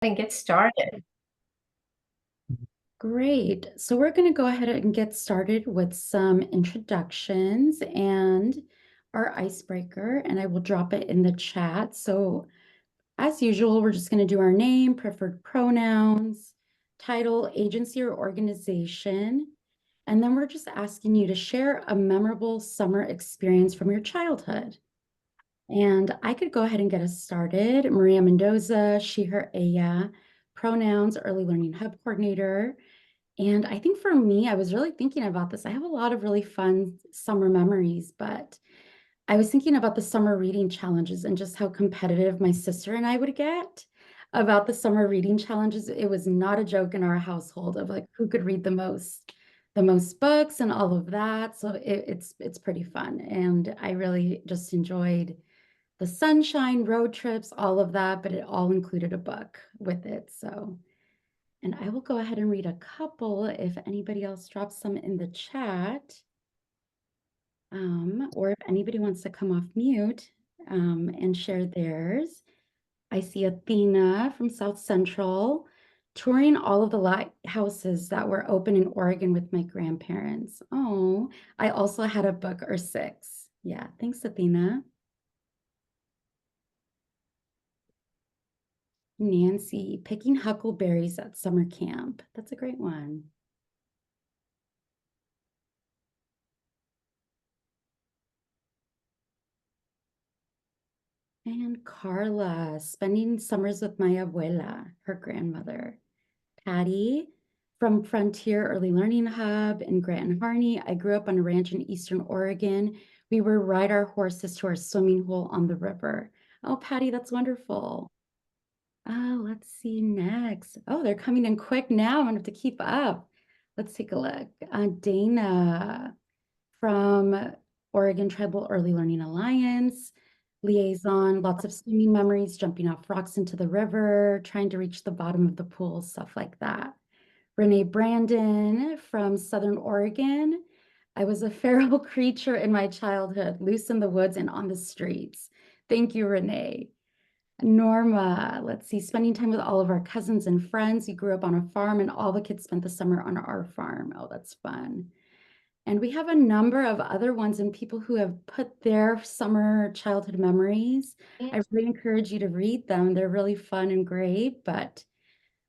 And get started. Great. So we're going to go ahead and get started with some introductions and our icebreaker, and I will drop it in the chat. So as usual, we're just going to do our name, preferred pronouns, title, agency or organization, and then we're just asking you to share a memorable summer experience from your childhood. And I could go ahead and get us started. Maria Mendoza, she, her, ella, pronouns, early learning hub coordinator. And I think for me, I was really thinking about this. I have a lot of really fun summer memories, but I was thinking about the summer reading challenges and just how competitive my sister and I would get about the summer reading challenges. It was not a joke in our household of like who could read the most books and all of that. So it's pretty fun. And I really just enjoyed the sunshine, road trips, all of that, but it all included a book with it. So and I will go ahead and read a couple if anybody else drops some in the chat, or if anybody wants to come off mute and share theirs. I see Athena from South Central touring all of the lighthouses that were open in Oregon with my grandparents. Oh, I also had a book or six. Yeah, thanks, Athena. Nancy, picking huckleberries at summer camp. That's a great one. And Carla, spending summers with my abuela, her grandmother. Patty, from Frontier Early Learning Hub in Grant and Harney. I grew up on a ranch in Eastern Oregon. We would ride our horses to our swimming hole on the river. Oh, Patty, that's wonderful. Let's see next. Oh, they're coming in quick now. I'm gonna have to keep up. Let's take a look. Dana from Oregon Tribal Early Learning Alliance, liaison, lots of swimming memories, jumping off rocks into the river, trying to reach the bottom of the pool, stuff like that. Renee Brandon from Southern Oregon. I was a feral creature in my childhood, loose in the woods and on the streets. Thank you, Renee. Norma, let's see, spending time with all of our cousins and friends. We grew up on a farm and all the kids spent the summer on our farm. Oh, that's fun. And we have a number of other ones and people who have put their summer childhood memories. I really encourage you to read them. They're really fun and great, but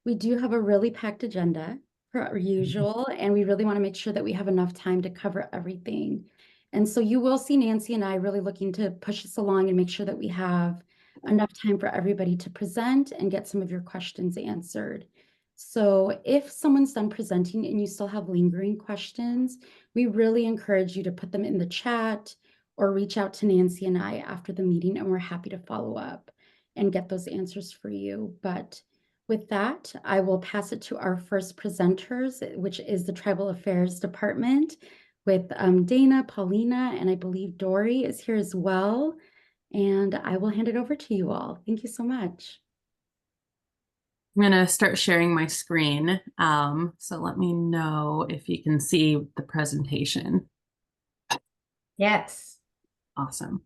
we do have a really packed agenda per usual, and we really want to make sure that we have enough time to cover everything. And so you will see Nancy and I really looking to push this along and make sure that we have enough time for everybody to present and get some of your questions answered. So if someone's done presenting and you still have lingering questions, we really encourage you to put them in the chat or reach out to Nancy and I after the meeting, and we're happy to follow up and get those answers for you. But with that, I will pass it to our first presenters, which is the Tribal Affairs Department with Dana, Paulina, and I believe Dory is here as well. And I will hand it over to you all. Thank you so much. I'm going to start sharing my screen. So let me know if you can see the presentation. Yes. Awesome.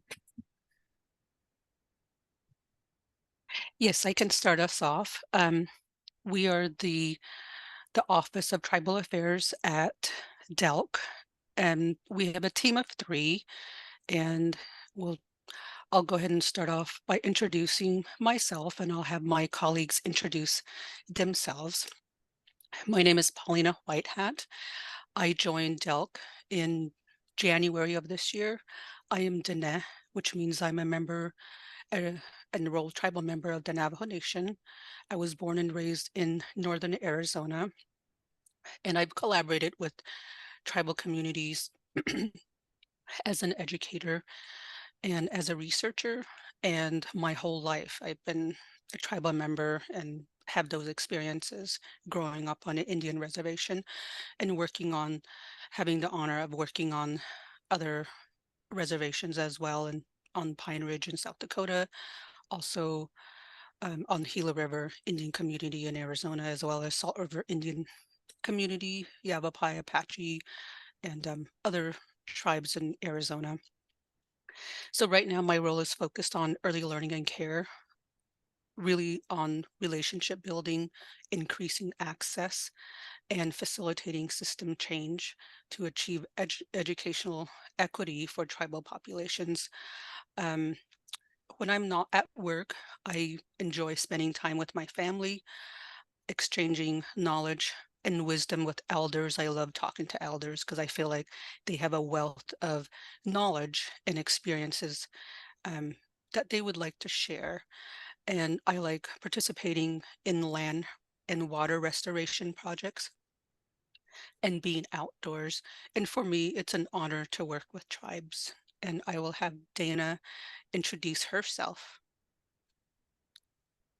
Yes, I can start us off. We are the Office of Tribal Affairs at DELC, and we have a team of 3, and I'll go ahead and start off by introducing myself, and I'll have my colleagues introduce themselves. My name is Paulina Whitehat. I joined DELC in January of this year. I am Dene, which means I'm a member, an enrolled tribal member of the Navajo Nation. I was born and raised in northern Arizona, and I've collaborated with tribal communities as an educator and as a researcher. And my whole life, I've been a tribal member and have those experiences growing up on an Indian reservation and having the honor of working on other reservations as well, and on Pine Ridge in South Dakota, also on Gila River Indian community in Arizona, as well as Salt River Indian community, Yavapai, Apache, and other tribes in Arizona. So right now my role is focused on early learning and care really on relationship building, increasing access, and facilitating system change to achieve educational equity for tribal populations. Um, when I'm not at work, I enjoy spending time with my family, exchanging knowledge and wisdom with elders. I love talking to elders because I feel like they have a wealth of knowledge and experiences um, that they would like to share. And I like participating in land and water restoration projects and being outdoors. And for me, it's an honor to work with tribes. And I will have Dana introduce herself.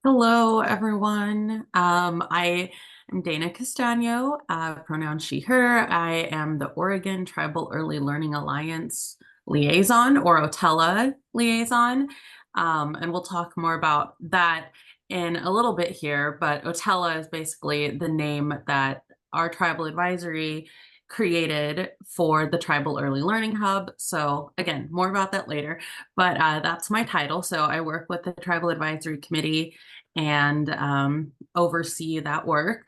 Hello, everyone. I am Dana Castano, pronoun she, her. I am the Oregon Tribal Early Learning Alliance liaison, or OTELA liaison. And we'll talk more about that in a little bit here, but OTELA is basically the name that our tribal advisory created for the Tribal Early Learning Hub. So again, more about that later, but that's my title. So I work with the Tribal Advisory Committee and oversee that work.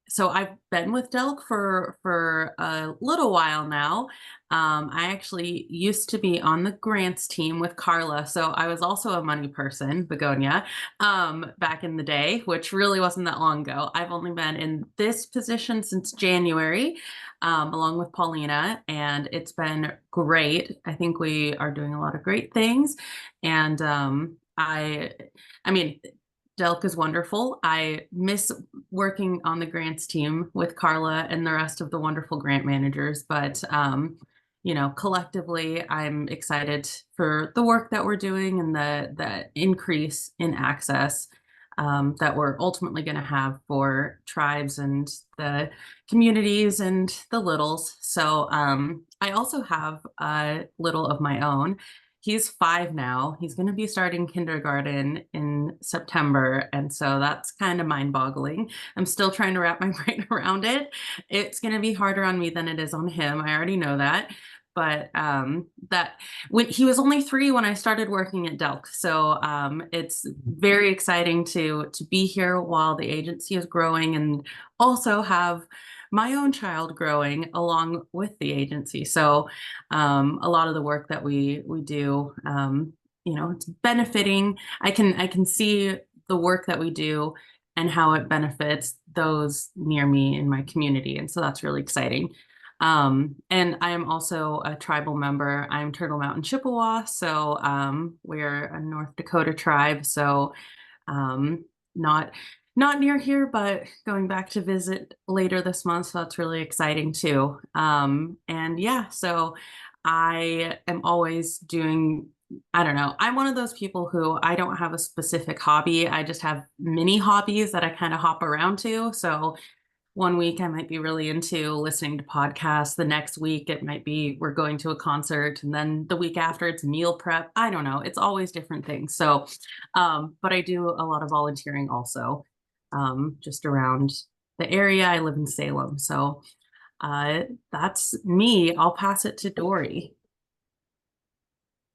So I've been with Delk for a little while now. I actually used to be on the grants team with Carla, so I was also a money person, Begonia, back in the day, which really wasn't that long ago. I've only been in this position since January, along with Paulina, and it's been great. I think we are doing a lot of great things, and I mean, Delk is wonderful. I miss working on the grants team with Carla and the rest of the wonderful grant managers, but collectively, I'm excited for the work that we're doing and the increase in access that we're ultimately going to have for tribes and the communities and the littles. So I also have a little of my own. He's 5 now. He's going to be starting kindergarten in September. And so that's kind of mind boggling. I'm still trying to wrap my brain around it. It's going to be harder on me than it is on him. I already know that. But that when he was only 3 when I started working at Delk. So it's very exciting to be here while the agency is growing and also have my own child growing along with the agency. So a lot of the work that we do, it's benefiting. I can see the work that we do and how it benefits those near me in my community. And so that's really exciting. And I am also a tribal member. I'm Turtle Mountain Chippewa. So we're a North Dakota tribe. So not near here, but going back to visit later this month. So that's really exciting too. And yeah, so I am always doing, I don't know, I'm one of those people who I don't have a specific hobby. I just have mini hobbies that I kind of hop around to. So one week I might be really into listening to podcasts. The next week it might be we're going to a concert. And then the week after it's meal prep. I don't know. It's always different things. So, but I do a lot of volunteering also, just around the area. I live in Salem. So that's me. I'll pass it to Dory.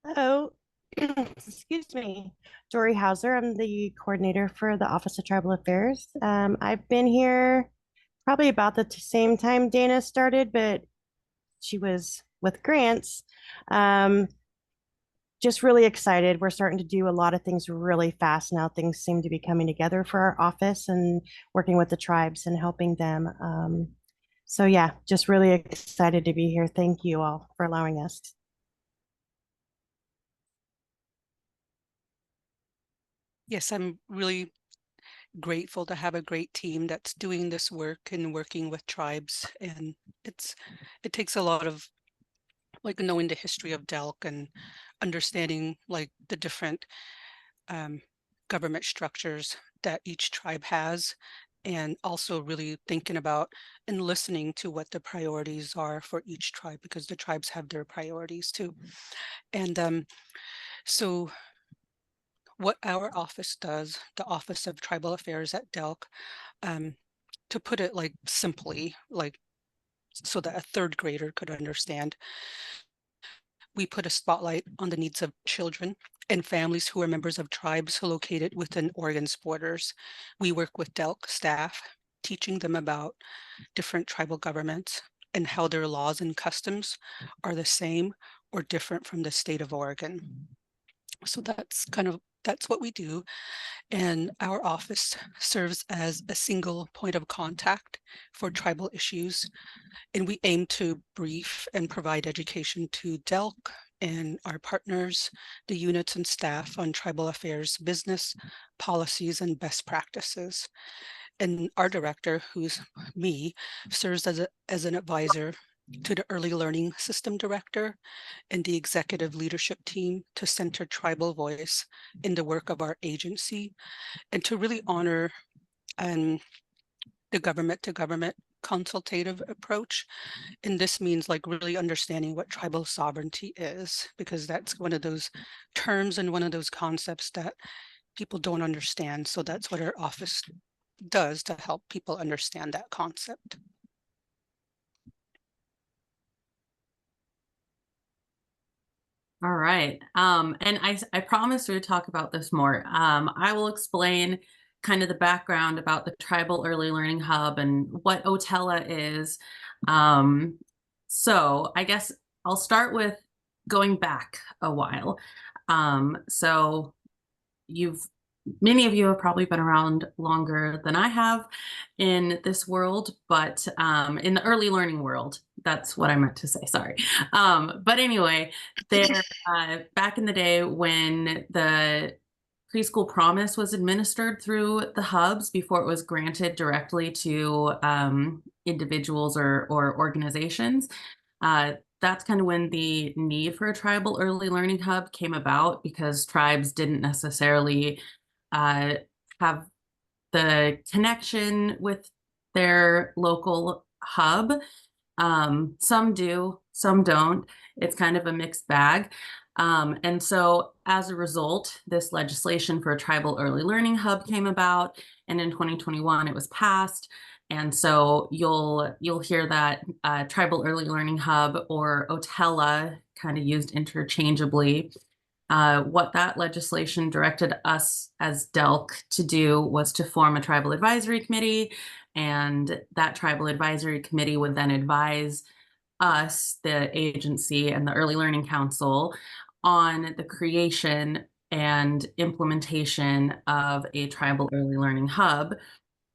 Hello, excuse me, Dory Hauser. I'm the coordinator for the Office of Tribal Affairs. I've been here probably about the same time Dana started, but she was with grants. Just really excited. We're starting to do a lot of things really fast now. Things seem to be coming together for our office and working with the tribes and helping them. So yeah, just really excited to be here. Thank you all for allowing us. Yes, I'm really grateful to have a great team that's doing this work and working with tribes. And it takes a lot of like knowing the history of Delk and understanding like the different government structures that each tribe has, and also really thinking about and listening to what the priorities are for each tribe, because the tribes have their priorities too. And so what our office does, the Office of Tribal Affairs at Delk, to put it like simply, like so that a 3rd grader could understand, we put a spotlight on the needs of children and families who are members of tribes located within Oregon's borders. We work with DELC staff, teaching them about different tribal governments and how their laws and customs are the same or different from the state of Oregon. So that's what we do. And our office serves as a single point of contact for tribal issues. And we aim to brief and provide education to DELC and our partners, the units and staff on tribal affairs, business, policies, and best practices. And our director, who's me, serves as an advisor to the early learning system director and the executive leadership team to center tribal voice in the work of our agency and to really honor the government to government consultative approach. And this means like really understanding what tribal sovereignty is, because that's one of those terms and one of those concepts that people don't understand. So that's what our office does to help people understand that concept. All right. And I promised we would talk about this more. I will explain kind of the background about the Tribal Early Learning Hub and what Otella is. So I guess I'll start with going back a while. So many of you have probably been around longer than I have in this world, but in the early learning world, that's what I meant to say, sorry. But anyway, there, back in the day when the Preschool Promise was administered through the hubs before it was granted directly to individuals or organizations, that's kind of when the need for a tribal early learning hub came about, because tribes didn't necessarily have the connection with their local hub. Some do, some don't. It's kind of a mixed bag. And so as a result, this legislation for a tribal early learning hub came about, and in 2021 it was passed. And so you'll hear that tribal early learning hub or Otella kind of used interchangeably. What that legislation directed us as DELC to do was to form a tribal advisory committee, and that tribal advisory committee would then advise us, the agency, and the Early Learning Council on the creation and implementation of a tribal early learning hub.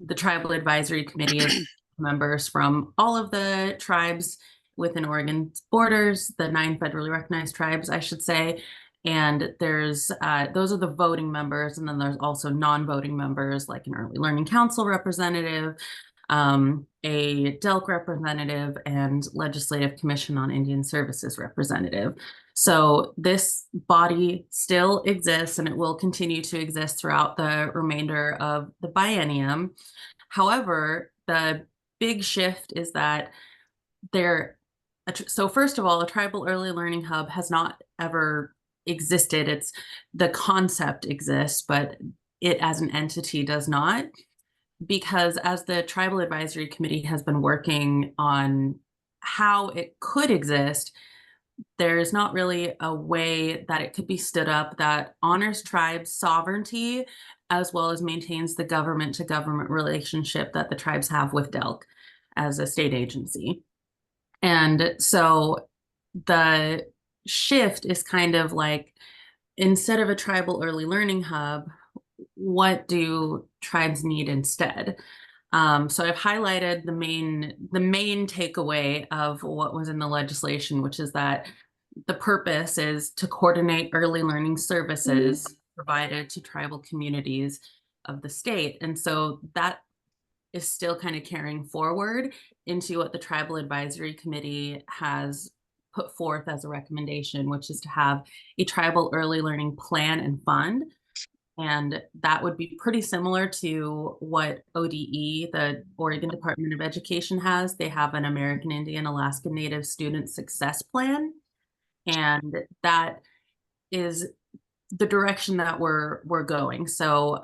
The tribal advisory committee is members from all of the tribes within Oregon's borders, the 9 federally recognized tribes, I should say. And there's those are the voting members, and then there's also non-voting members like an Early Learning Council representative, a DELC representative, and Legislative Commission on Indian Services representative. So this body still exists, and it will continue to exist throughout the remainder of the biennium. However, the big shift is that so first of all, a tribal early learning hub has not ever existed. It's the concept exists, but it as an entity does not, because as the tribal advisory committee has been working on how it could exist, there's not really a way that it could be stood up that honors tribes' sovereignty as well as maintains the government to government relationship that the tribes have with DELC as a state agency. And so the shift is kind of like, instead of a tribal early learning hub, what do tribes need instead? So I've highlighted the main takeaway of what was in the legislation, which is that the purpose is to coordinate early learning services provided to tribal communities of the state. And so that is still kind of carrying forward into what the Tribal Advisory Committee has put forth as a recommendation, which is to have a tribal early learning plan and fund. And that would be pretty similar to what ODE, the Oregon Department of Education, has. They have an American Indian Alaska Native Student Success Plan. And that is the direction that we're going. So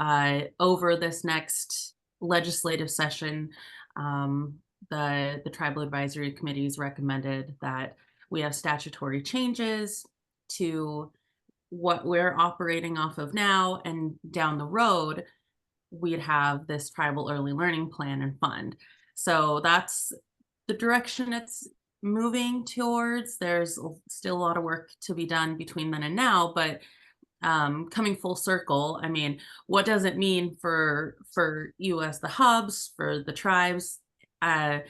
over this next legislative session, the Tribal Advisory Committees recommended that we have statutory changes to what we're operating off of now, and down the road, we'd have this tribal early learning plan and fund. So that's the direction it's moving towards. There's still a lot of work to be done between then and now, but coming full circle, I mean, what does it mean for you as the hubs, for the tribes? Uh,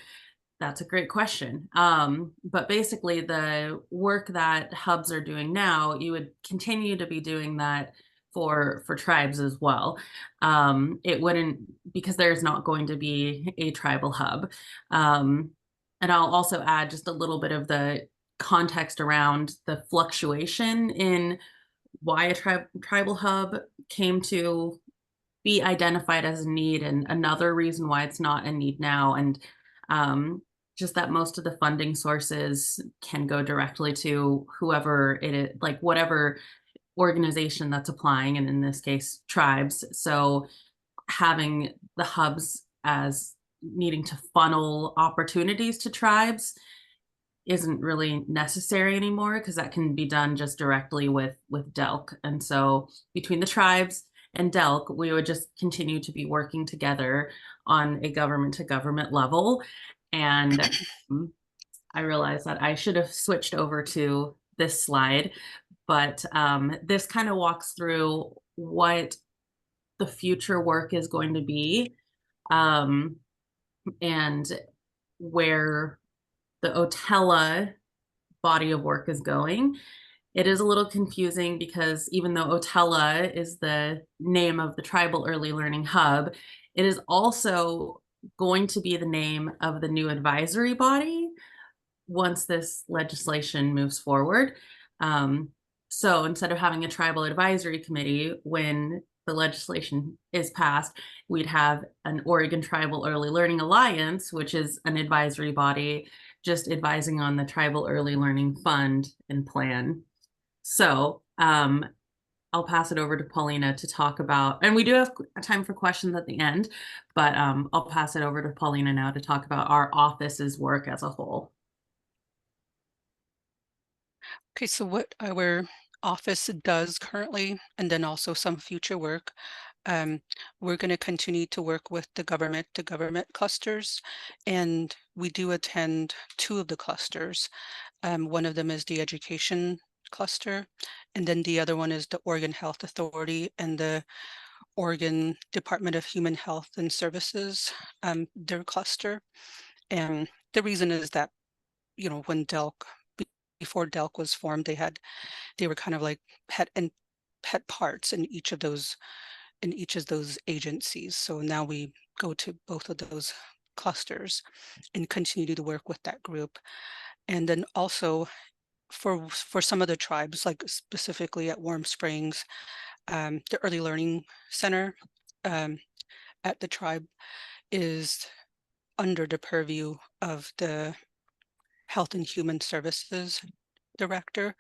that's a great question. But basically, the work that hubs are doing now, you would continue to be doing that for tribes as well. It wouldn't, because there's not going to be a tribal hub. And I'll also add just a little bit of the context around the fluctuation in why a tribal hub came to be identified as a need, and another reason why it's not a need now. And um, just that most of the funding sources can go directly to whoever it is, like whatever organization that's applying, and in this case, tribes. So having the hubs as needing to funnel opportunities to tribes isn't really necessary anymore, because that can be done just directly with DELC. And so between the tribes and DELC, we would just continue to be working together on a government to government level. And I realized that I should have switched over to this slide, but this kind of walks through what the future work is going to be, and where the OTELA body of work is going. It is a little confusing because even though OTELA is the name of the Tribal Early Learning Hub, it is also going to be the name of the new advisory body once this legislation moves forward. So instead of having a tribal advisory committee, when the legislation is passed, we'd have an Oregon Tribal Early Learning Alliance, which is an advisory body just advising on the Tribal Early Learning Fund and plan. So I'll pass it over to Paulina to talk about, and we do have time for questions at the end, but I'll pass it over to Paulina now to talk about our office's work as a whole. Okay, so what our office does currently, and then also some future work, we're going to continue to work with the government to government clusters, and we do attend 2 of the clusters. One of them is the education cluster, and then the other one is the Oregon Health Authority and the Oregon Department of Human Health and Services, their cluster. And the reason is that, you know, when before DELC was formed, they were kind of like pet parts in each of those agencies. So now we go to both of those clusters and continue to work with that group. And then also for some of the tribes, like specifically at Warm Springs, the Early Learning Center at the tribe is under the purview of the Health and Human Services Director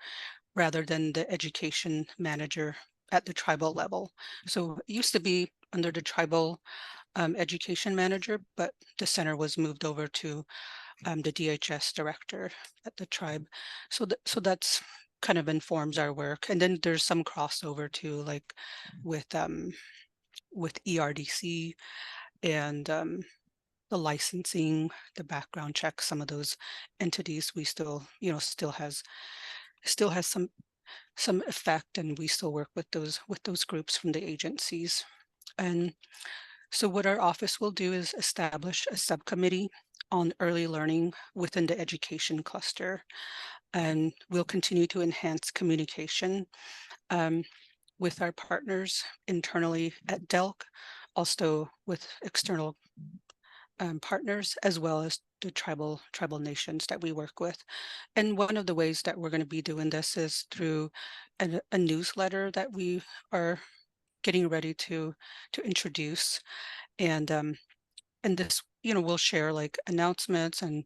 rather than the education manager at the tribal level. So it used to be under the tribal education manager, but the center was moved over to the DHS director at the tribe. So that's kind of informs our work. And then there's some crossover too, like with ERDC and the licensing, the background check, some of those entities we still, you know, still has some effect, and we still work with those groups from the agencies. And so what our office will do is establish a subcommittee on early learning within the education cluster, and we'll continue to enhance communication with our partners internally at DELC, also with external partners, as well as the tribal nations that we work with. And one of the ways that we're going to be doing this is through a newsletter that we are getting ready to introduce. And this, you know, we'll share like announcements and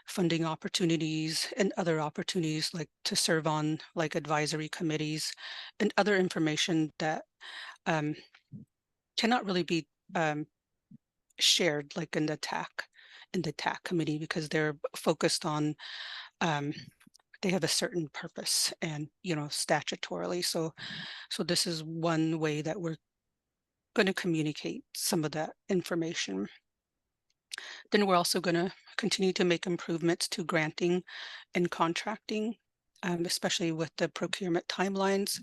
funding opportunities and other opportunities, like to serve on like advisory committees and other information that cannot really be shared like in the TAC committee, because they're focused on they have a certain purpose and, statutorily. So this is one way that we're going to communicate some of that information. Then we're also going to continue to make improvements to granting and contracting, especially with the procurement timelines.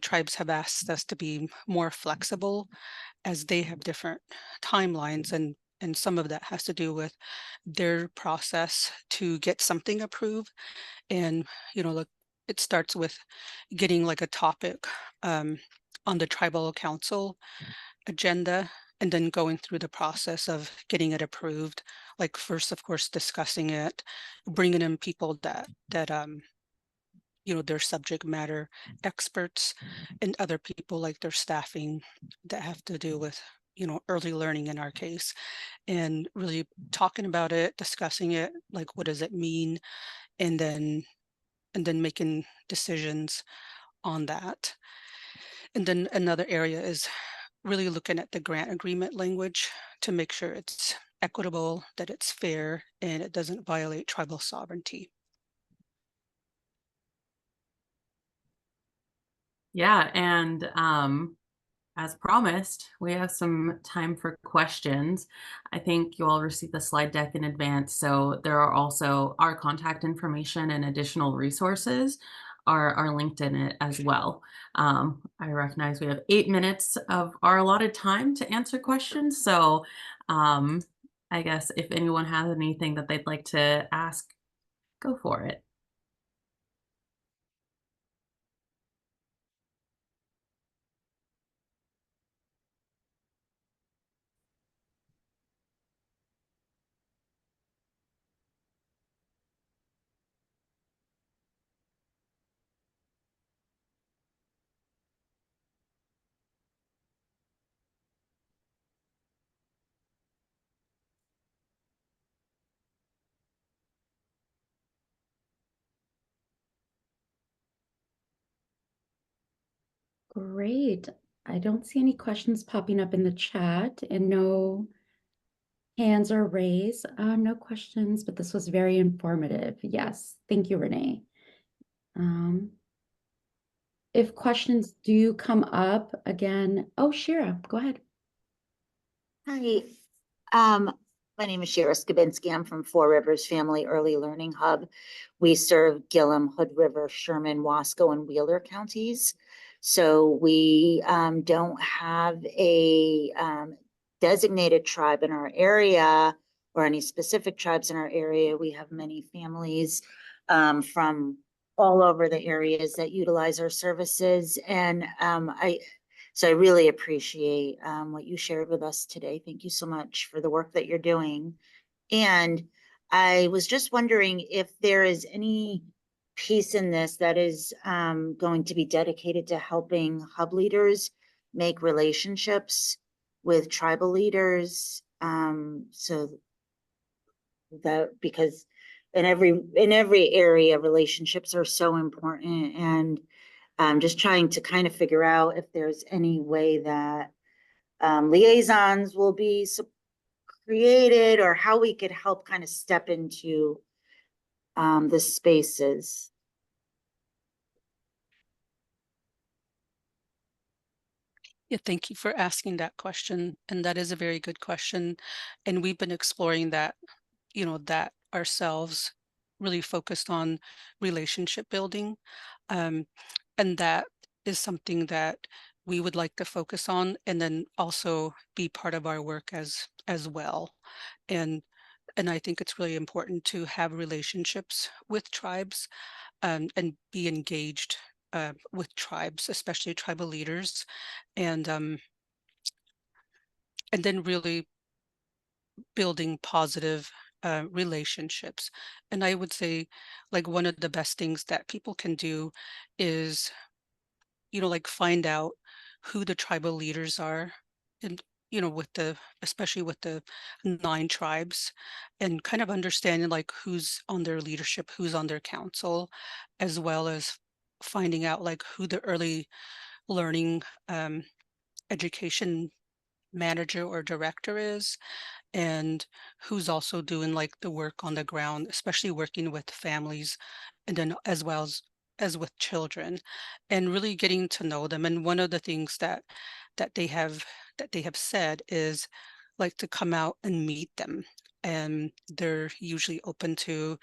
Tribes have asked us to be more flexible as they have different timelines, and some of that has to do with their process to get something approved. And look, it starts with getting like a topic on the tribal council agenda, and then going through the process of getting it approved. Like first, of course, discussing it, bringing in people that their subject matter experts, and other people like their staffing that have to do with early learning in our case, and really talking about it, discussing it, like what does it mean, and then making decisions on that. And then another area is really looking at the grant agreement language to make sure it's equitable, that it's fair, and it doesn't violate tribal sovereignty. Yeah, and as promised, we have some time for questions. I think you all received the slide deck in advance, so there are also our contact information and additional resources are linked in it as well. I recognize we have 8 minutes of our allotted time to answer questions, so I guess if anyone has anything that they'd like to ask, go for it. Great. I don't see any questions popping up in the chat, and no hands are raised. No questions, but this was very informative. Yes. Thank you, Renee. If questions do come up again, oh, Shira, go ahead. Hi, my name is Shira Skabinski. I'm from Four Rivers Family Early Learning Hub. We serve Gillum, Hood River, Sherman, Wasco, and Wheeler counties. So we don't have a designated tribe in our area or any specific tribes in our area. We have many families from all over the areas that utilize our services. And so I really appreciate what you shared with us today. Thank you so much for the work that you're doing. And I was just wondering if there is any piece in this that is going to be dedicated to helping hub leaders make relationships with tribal leaders. So that, because in every area, relationships are so important, and just trying to kind of figure out if there's any way that liaisons will be created, or how we could help kind of step into the spaces. Yeah, thank you for asking that question. And that is a very good question. And we've been exploring that, that ourselves, really focused on relationship building. And that is something that we would like to focus on, and then also be part of our work as well. And I think it's really important to have relationships with tribes, and be engaged with tribes, especially tribal leaders, and then really building positive relationships. And I would say, like, one of the best things that people can do is, like, find out who the tribal leaders are, and especially with the 9 tribes, and kind of understanding like who's on their leadership, who's on their council, as well as finding out like who the early learning education manager or director is, and who's also doing like the work on the ground, especially working with families and then as with children, and really getting to know them. And one of the things that they have that they have said is like to come out and meet them. And they're usually open to,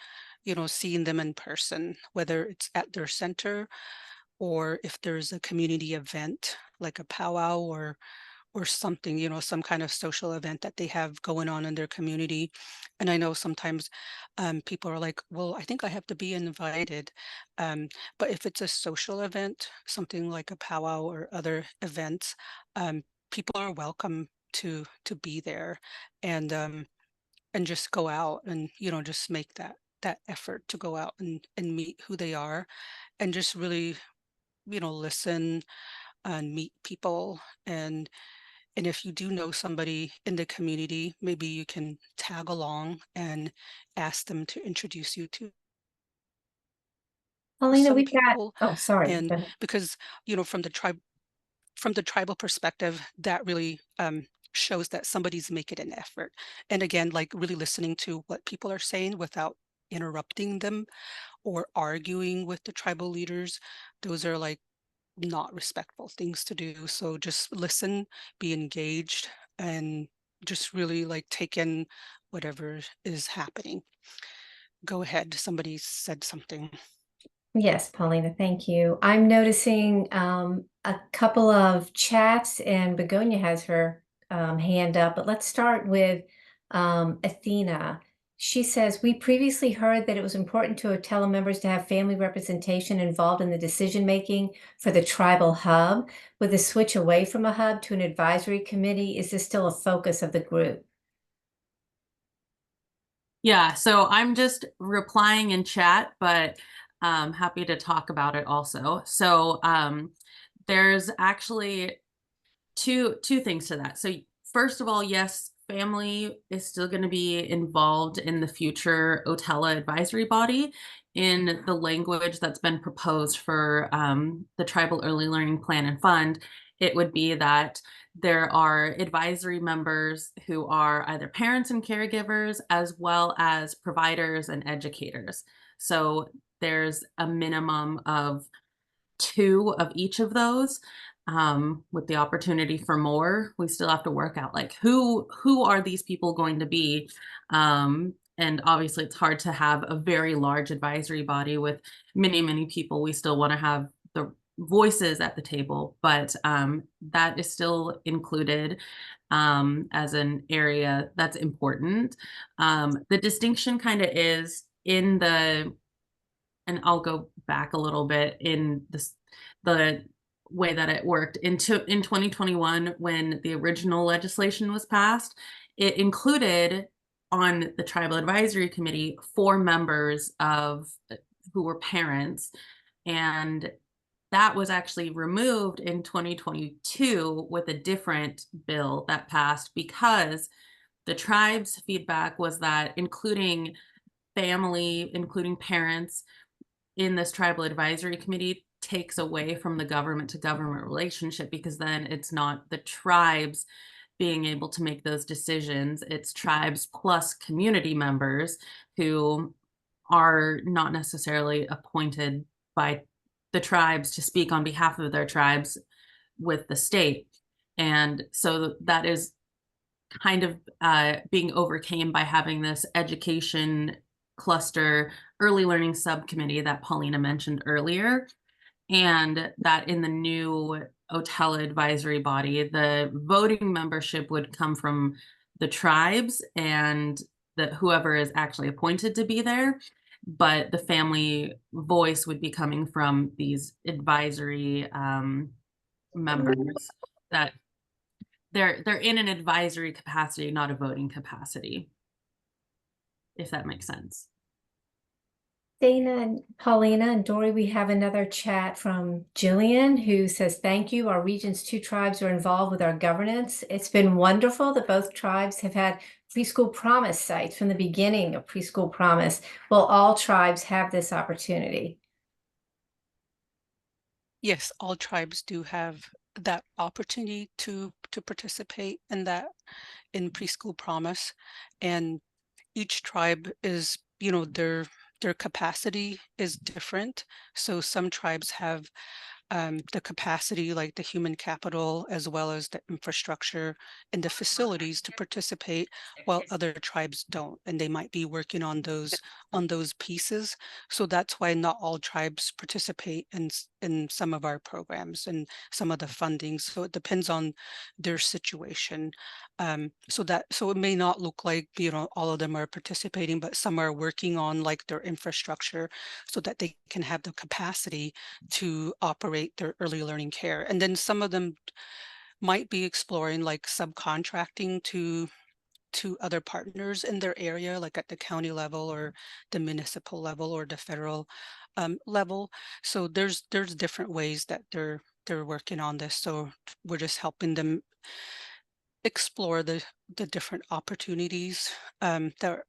seeing them in person, whether it's at their center or if there's a community event like a powwow or something, some kind of social event that they have going on in their community. And I know sometimes people are like, well, I think I have to be invited. But if it's a social event, something like a powwow or other events, people are welcome to be there and just go out and, just make that effort to go out and meet who they are and just really, listen and meet people. And if you do know somebody in the community, maybe you can tag along and ask them to introduce you to Paulina, some we've got, people. oh, sorry. And Go ahead. because, from the tribal perspective, that really shows that somebody's making an effort. And again, like really listening to what people are saying without interrupting them or arguing with the tribal leaders. Those are like not respectful things to do. So just listen, be engaged, and just really like take in whatever is happening. Go ahead. Somebody said something. Yes, Paulina, thank you. I'm noticing a couple of chats, and Begonia has her hand up, but let's start with Athena. She says, we previously heard that it was important to Otella members to have family representation involved in the decision-making for the tribal hub. With the switch away from a hub to an advisory committee, is this still a focus of the group? Yeah, so I'm just replying in chat, but happy to talk about it also. So there's actually two things to that. So first of all, yes, family is still going to be involved in the future Otella advisory body in the language that's been proposed for the Tribal Early Learning Plan and Fund. It would be that there are advisory members who are either parents and caregivers, as well as providers and educators. So there's a minimum of 2 of each of those, with the opportunity for more. We still have to work out like who are these people going to be. And obviously it's hard to have a very large advisory body with many people. We still want to have the voices at the table, but that is still included as an area that's important. The distinction kind of is in the, and I'll go back a little bit in this, the way that it worked in 2021 when the original legislation was passed. It included on the Tribal Advisory Committee 4 members of who were parents, and that was actually removed in 2022 with a different bill that passed because the tribe's feedback was that including family, including parents in this tribal advisory committee takes away from the government to government relationship, because then it's not the tribes being able to make those decisions. It's tribes plus community members who are not necessarily appointed by the tribes to speak on behalf of their tribes with the state. And so that is kind of being overcame by having this education cluster early learning subcommittee that Paulina mentioned earlier, and that in the new Otella advisory body, the voting membership would come from the tribes and whoever is actually appointed to be there, but the family voice would be coming from these advisory members that they're in an advisory capacity, not a voting capacity, if that makes sense. Dana and Paulina and Dory, we have another chat from Jillian who says, thank you. Our region's 2 tribes are involved with our governance. It's been wonderful that both tribes have had preschool promise sites from the beginning of preschool promise. Will all tribes have this opportunity? Yes, all tribes do have that opportunity to participate in that in preschool promise, and each tribe is, their capacity is different. So some tribes have the capacity, like the human capital, as well as the infrastructure and the facilities to participate, while other tribes don't, and they might be working on those pieces. So that's why not all tribes participate in some of our programs and some of the funding. So it depends on their situation. So it may not look like, all of them are participating, but some are working on like their infrastructure so that they can have the capacity to operate their early learning care. And then some of them might be exploring like subcontracting to other partners in their area, like at the county level or the municipal level or the federal level. So there's different ways that they're working on this. So we're just helping them explore the different opportunities that are,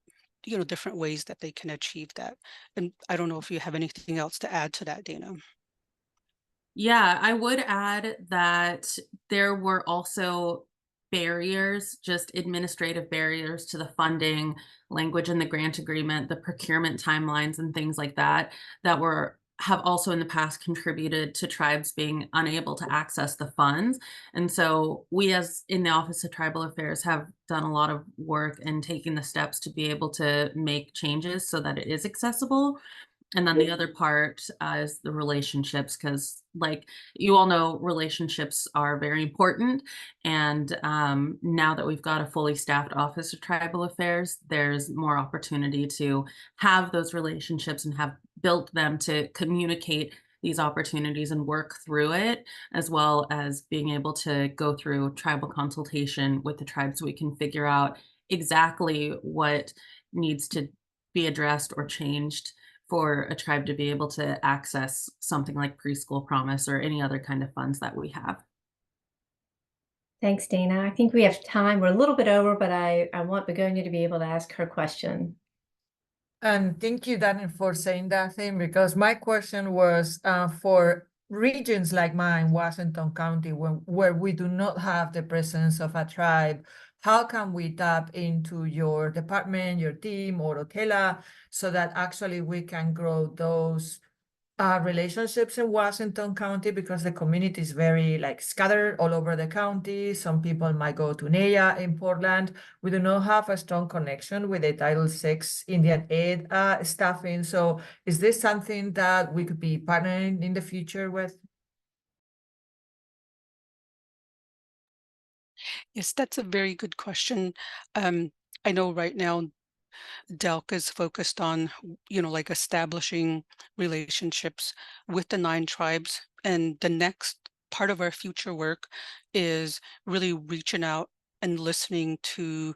different ways that they can achieve that. And I don't know if you have anything else to add to that, Dana. Yeah, I would add that there were also barriers, just administrative barriers to the funding, language in the grant agreement, the procurement timelines and things like that, that have also in the past contributed to tribes being unable to access the funds. And so we, as in the Office of Tribal Affairs, have done a lot of work in taking the steps to be able to make changes so that it is accessible. And then the other part is the relationships, because, like you all know, relationships are very important. And now that we've got a fully staffed Office of Tribal Affairs, there's more opportunity to have those relationships and have built them to communicate these opportunities and work through it, as well as being able to go through tribal consultation with the tribe so we can figure out exactly what needs to be addressed or changed for a tribe to be able to access something like Preschool Promise or any other kind of funds that we have. Thanks, Dana. I think we have time. We're a little bit over, but I want Begonia to be able to ask her question. And thank you, Daniel, for saying that thing, because my question was for regions like mine, Washington County, where we do not have the presence of a tribe, how can we tap into your department, your team, or Otela, so that actually we can grow those relationships in Washington County, because the community is very scattered all over the county. Some people might go to NEA in Portland. We do not have a strong connection with the Title VI Indian Aid staffing. So is this something that we could be partnering in the future with? Yes, that's a very good question. I know right now DELC is focused on, like establishing relationships with the 9 tribes. And the next part of our future work is really reaching out and listening to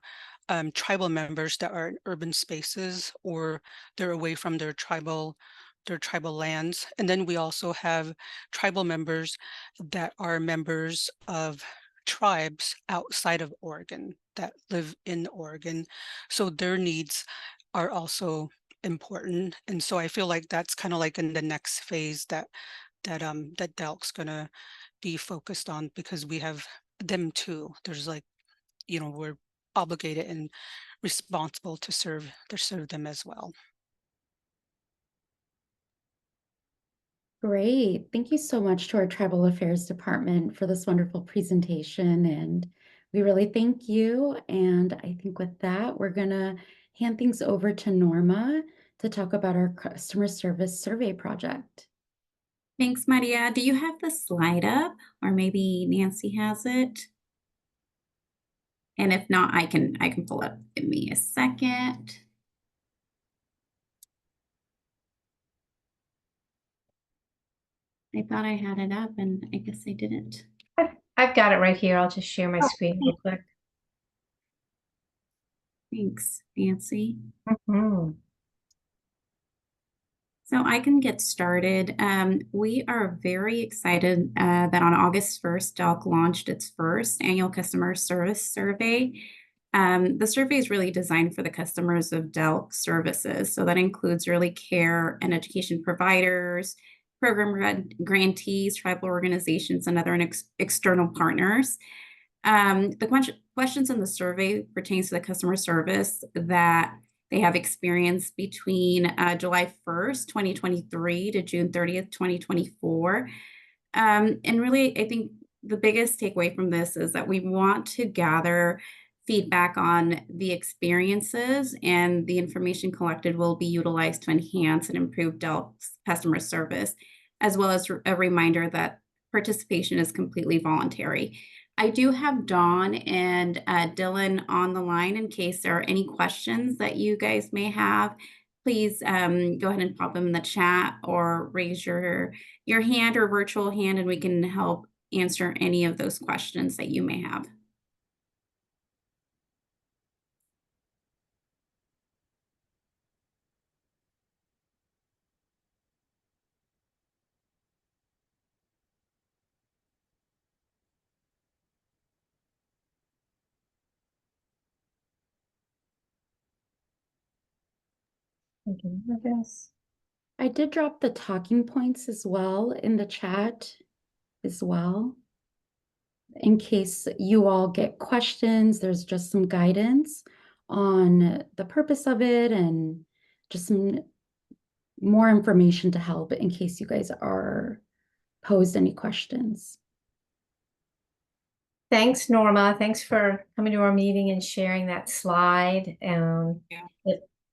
tribal members that are in urban spaces or they're away from their tribal lands. And then we also have tribal members that are members of tribes outside of Oregon that live in Oregon. So their needs are also important. And so I feel like that's kind of like in the next phase that DELC's gonna be focused on, because we have them too. There's we're obligated and responsible to serve them as well. Great. Thank you so much to our Tribal Affairs Department for this wonderful presentation. And we really thank you. And I think with that, we're going to hand things over to Norma to talk about our customer service survey project. Thanks, Maria. Do you have the slide up, or maybe Nancy has it? And if not, I can pull up. Give me a second. I thought I had it up, and I guess I didn't. I've got it right here. I'll just share my screen real quick. Thanks, Nancy. Mhm. So I can get started. We are very excited that on August 1st, DELC launched its first annual customer service survey. The survey is really designed for the customers of DELC services. So that includes early care and education providers, program grantees, tribal organizations, and other external partners. The questions in the survey pertains to the customer service that They have experience between July 1st, 2023 to June 30th, 2024. And really, I think the biggest takeaway from this is that we want to gather feedback on the experiences, and the information collected will be utilized to enhance and improve Delk's customer service, as well as a reminder that participation is completely voluntary. I do have Dawn and Dylan on the line in case there are any questions that you guys may have. Please go ahead and pop them in the chat or raise your hand or virtual hand, and we can help answer any of those questions that you may have. I did drop the talking points as well in the chat as well. In case you all get questions, there's just some guidance on the purpose of it and just some more information to help in case you guys are posed any questions. Thanks, Norma. Thanks for coming to our meeting and sharing that slide.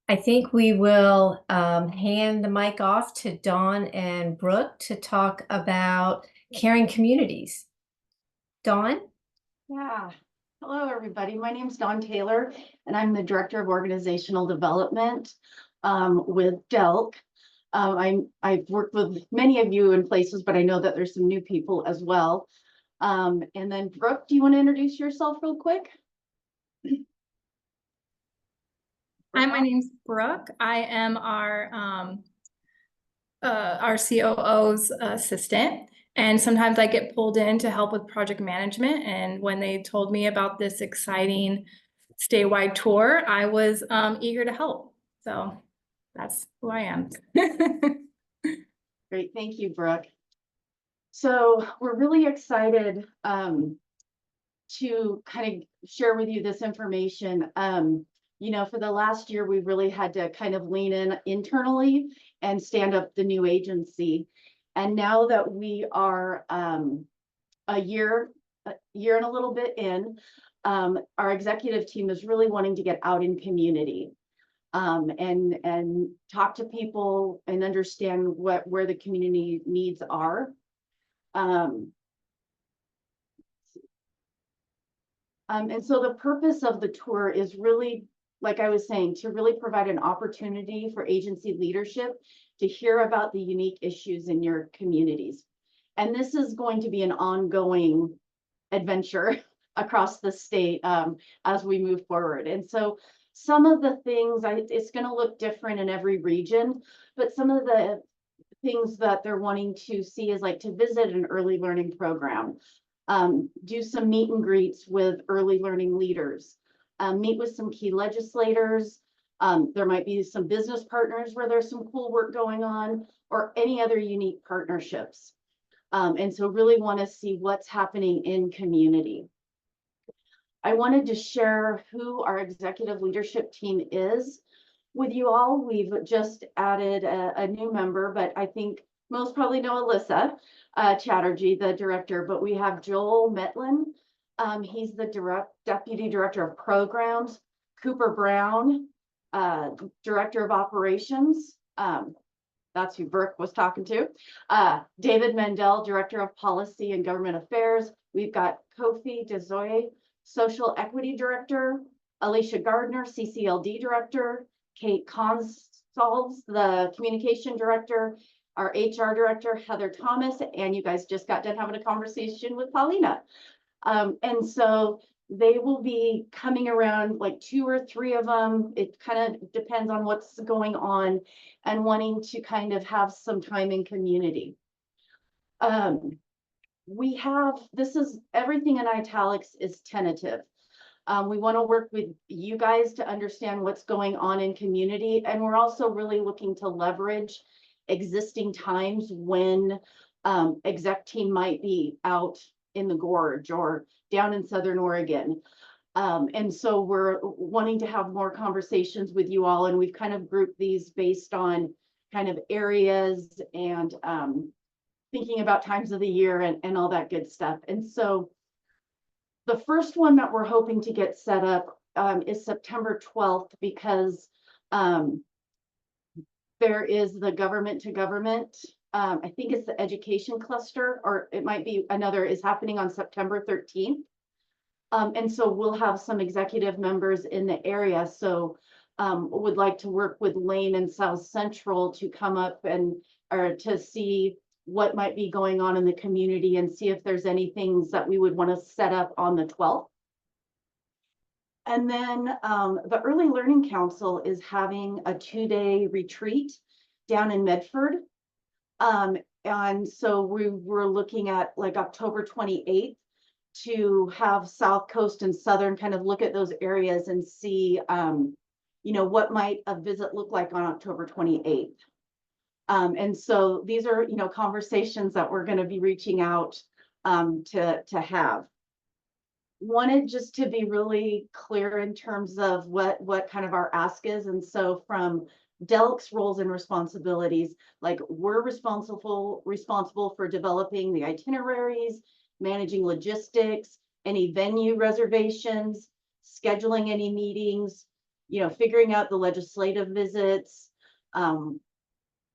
I think we will hand the mic off to Dawn and Brooke to talk about caring communities. Dawn? Yeah. Hello, everybody. My name is Dawn Taylor, and I'm the Director of Organizational Development with Delk. I've worked with many of you in places, but I know that there's some new people as well. And then Brooke, do you want to introduce yourself real quick? Hi, my name's Brooke. I am our COO's assistant, and sometimes I get pulled in to help with project management. And when they told me about this exciting statewide tour, I was eager to help. So that's who I am. Great, thank you, Brooke. So we're really excited to kind of share with you this information. You know, for the last year, we really had to kind of lean in internally and stand up the new agency. And now that we are a year and a little bit in, our executive team is really wanting to get out in community and talk to people and understand where the community needs are. And so the purpose of the tour is really, like I was saying, to really provide an opportunity for agency leadership to hear about the unique issues in your communities. And this is going to be an ongoing adventure across the state as we move forward. And so some of the things, it's going to look different in every region, but some of the things that they're wanting to see is like to visit an early learning program, do some meet and greets with early learning leaders, meet with some key legislators. There might be some business partners where there's some cool work going on, or any other unique partnerships. And so really want to see what's happening in community. I wanted to share who our executive leadership team is with you all. We've just added a new member, but I think most probably know Alyssa Chatterjee, the director, but we have Joel Metlin. He's the Deputy Director of Programs. Cooper Brown, Director of Operations. That's who Brooke was talking to. David Mendel, Director of Policy and Government Affairs. We've got Kofi Dezoye, Social Equity Director. Alicia Gardner, CCLD Director. Kate Consalves, the Communication Director. Our HR Director, Heather Thomas, and you guys just got done having a conversation with Paulina. And so they will be coming around, like 2 or 3 of them. It kind of depends on what's going on, and wanting to kind of have some time in community. This is everything in italics is tentative. We want to work with you guys to understand what's going on in community. And we're also really looking to leverage existing times when exec team might be out in the gorge or down in Southern Oregon. And so we're wanting to have more conversations with you all, and we've kind of grouped these based on kind of areas and thinking about times of the year and all that good stuff. And so the first one that we're hoping to get set up is September 12th, because there is the government to government. I think it's the education cluster, or it might be another, is happening on September 13th. And so we'll have some executive members in the area. So would like to work with Lane and South Central to come up or to see what might be going on in the community and see if there's any things that we would want to set up on the 12th. And then the Early Learning Council is having a 2-day retreat down in Medford. And so we're looking at like October 28th to have South Coast and Southern kind of look at those areas and see, what might a visit look like on October 28th. And so these are, conversations that we're going to be reaching out to have. Wanted just to be really clear in terms of what kind of our ask is. And so from DELC's roles and responsibilities, like we're responsible for developing the itineraries, managing logistics, any venue reservations, scheduling any meetings, figuring out the legislative visits.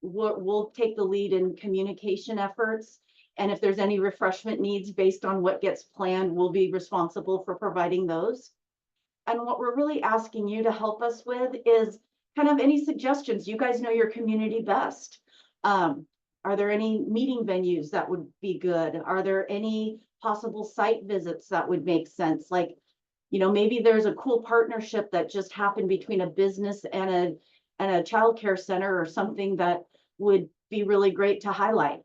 We'll take the lead in communication efforts. And if there's any refreshment needs based on what gets planned, we'll be responsible for providing those. And what we're really asking you to help us with is kind of any suggestions. You guys know your community best. Are there any meeting venues that would be good? Are there any possible site visits that would make sense? Like, maybe there's a cool partnership that just happened between a business and a childcare center or something that would be really great to highlight.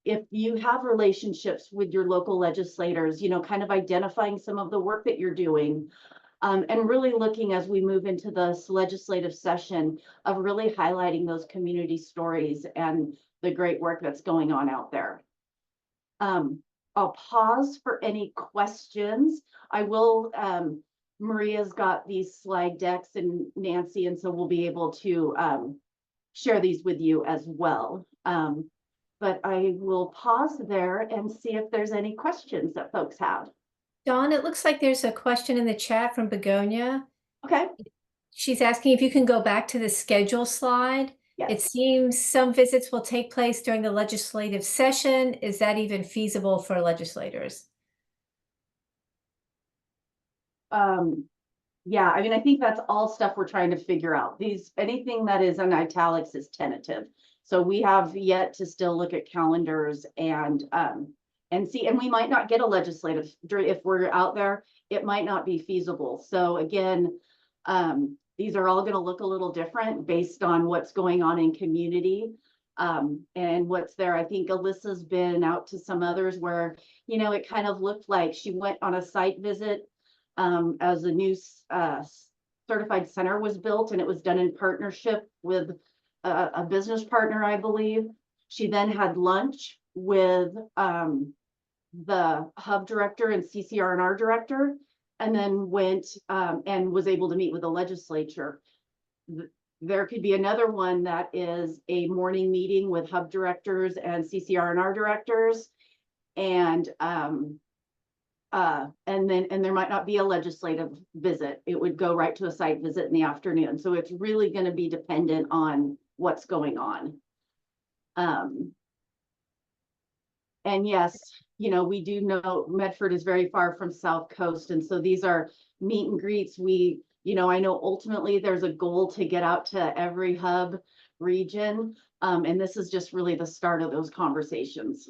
If you have relationships with your local legislators, kind of identifying some of the work that you're doing, and really looking as we move into this legislative session of really highlighting those community stories and the great work that's going on out there. I'll pause for any questions. I will, Maria's got these slide decks and Nancy, and so we'll be able to share these with you as well. But I will pause there and see if there's any questions that folks have. Dawn, it looks like there's a question in the chat from Begonia. Okay. She's asking if you can go back to the schedule slide. Yes. It seems some visits will take place during the legislative session. Is that even feasible for legislators? Yeah, I mean, I think that's all stuff we're trying to figure out. Anything that is in italics is tentative. So we have yet to still look at calendars and see, and we might not get a legislative, if we're out there, it might not be feasible. So again, these are all going to look a little different based on what's going on in community and what's there. I think Alyssa's been out to some others where, it kind of looked like she went on a site visit as a new certified center was built, and it was done in partnership with a business partner, I believe. She then had lunch with the hub director and CCR&R director, and then went and was able to meet with the legislature. There could be another one that is a morning meeting with hub directors and CCR&R directors, and there might not be a legislative visit. It would go right to a site visit in the afternoon. So it's really going to be dependent on what's going on. And yes, we do know Medford is very far from South Coast. And so these are meet and greets. I know ultimately there's a goal to get out to every hub region. And this is just really the start of those conversations.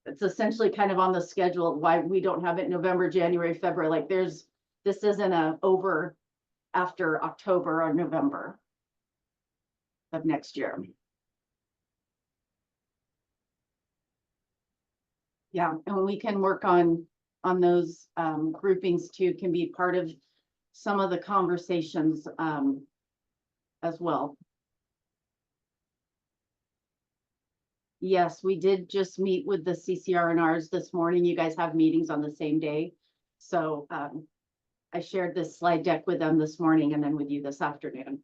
It's essentially kind of on the schedule of why we don't have it November, January, February. Like this isn't over after October or November of next year. Yeah, and we can work on those groupings too, can be part of some of the conversations as well. Yes, we did just meet with the CCR&Rs this morning. You guys have meetings on the same day. So I shared this slide deck with them this morning and then with you this afternoon.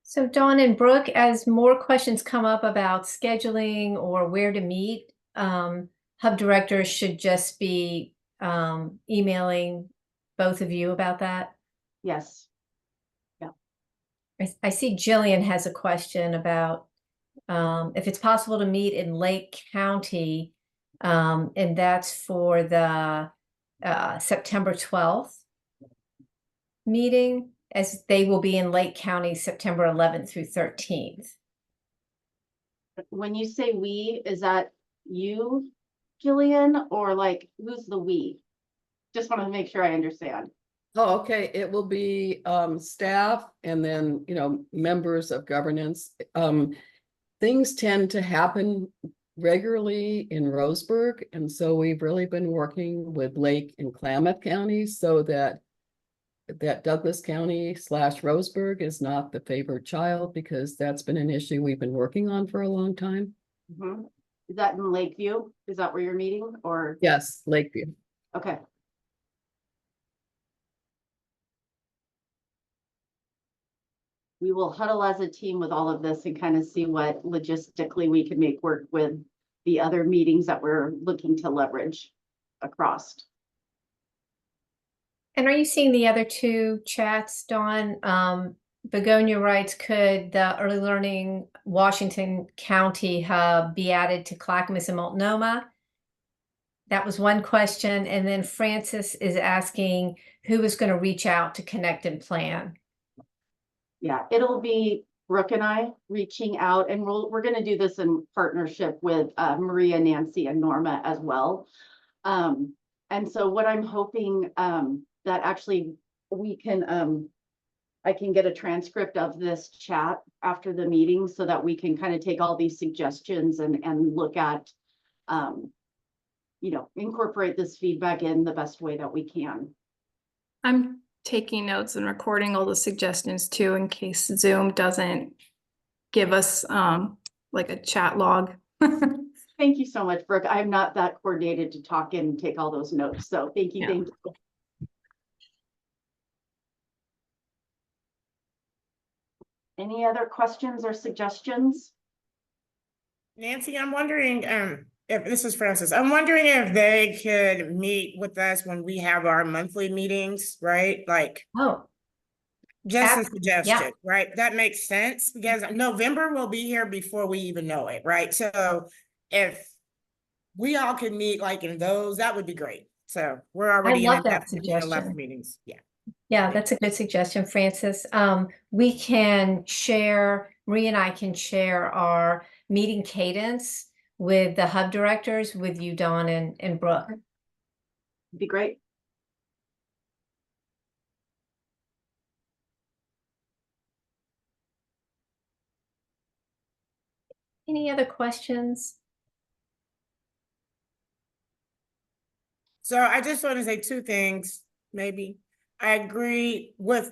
So Dawn and Brooke, as more questions come up about scheduling or where to meet, Hub directors should just be emailing both of you about that. Yes. I see Jillian has a question about if it's possible to meet in Lake County, and that's for the September 12th meeting, as they will be in Lake County September 11th through 13th. When you say we, is that you, Jillian, or like who's the we? Just want to make sure I understand. Oh, okay. It will be staff and then, members of governance. Things tend to happen regularly in Roseburg. And so we've really been working with Lake and Klamath counties so that Douglas County / Roseburg is not the favored child, because that's been an issue we've been working on for a long time. Mhm. Is that in Lakeview? Is that where you're meeting or? Yes, Lakeview. Okay. We will huddle as a team with all of this and kind of see what logistically we can make work with the other meetings that we're looking to leverage across. And are you seeing the other two chats, Dawn? Begonia writes, could the Early Learning Washington County Hub be added to Clackamas and Multnomah? That was one question. And then Francis is asking who is going to reach out to connect and plan. Yeah, it'll be Brooke and I reaching out, and we're going to do this in partnership with Maria, Nancy, and Norma as well. And so what I'm hoping that actually we can, I can get a transcript of this chat after the meeting so that we can kind of take all these suggestions and look at, incorporate this feedback in the best way that we can. I'm taking notes and recording all the suggestions too, in case Zoom doesn't give us like a chat log. Thank you so much, Brooke. I'm not that coordinated to talk and take all those notes. So thank you. Yeah. Thank you. Any other questions or suggestions? Nancy, I'm wondering, if this is Francis, I'm wondering if they could meet with us when we have our monthly meetings, right? Like, Oh, just a yeah. suggestion, right? That makes sense, because November will be here before we even know it, right? So if we all could meet like in those, that would be great. So we're already love in that the suggestion. 11 meetings. Yeah. Yeah, that's a good suggestion, Francis. We can share, Maria and I can share our meeting cadence with the hub directors, with you, Dawn and Brooke. Be great. Any other questions? So I just want to say two things, maybe. I agree with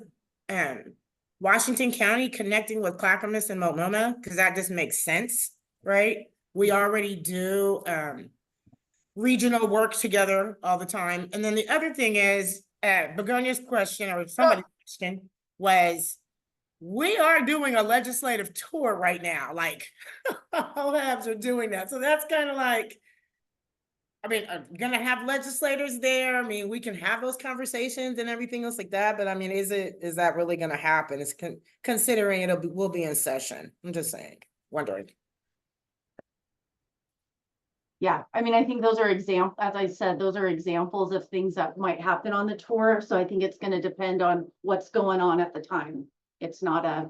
Washington County connecting with Clackamas and Multnomah, because that just makes sense, right? We already do regional work together all the time. And then the other thing is, Begonia's question, or somebody's question, was we are doing a legislative tour right now. Like, all labs are doing that. So that's kind of like, I mean, I'm gonna have legislators there. I mean, we can have those conversations and everything else like that. But I mean, is that really gonna happen? It's considering we'll be in session. I'm just saying, wondering. Yeah, I mean, I think those are as I said, those are examples of things that might happen on the tour. So I think it's going to depend on what's going on at the time. It's not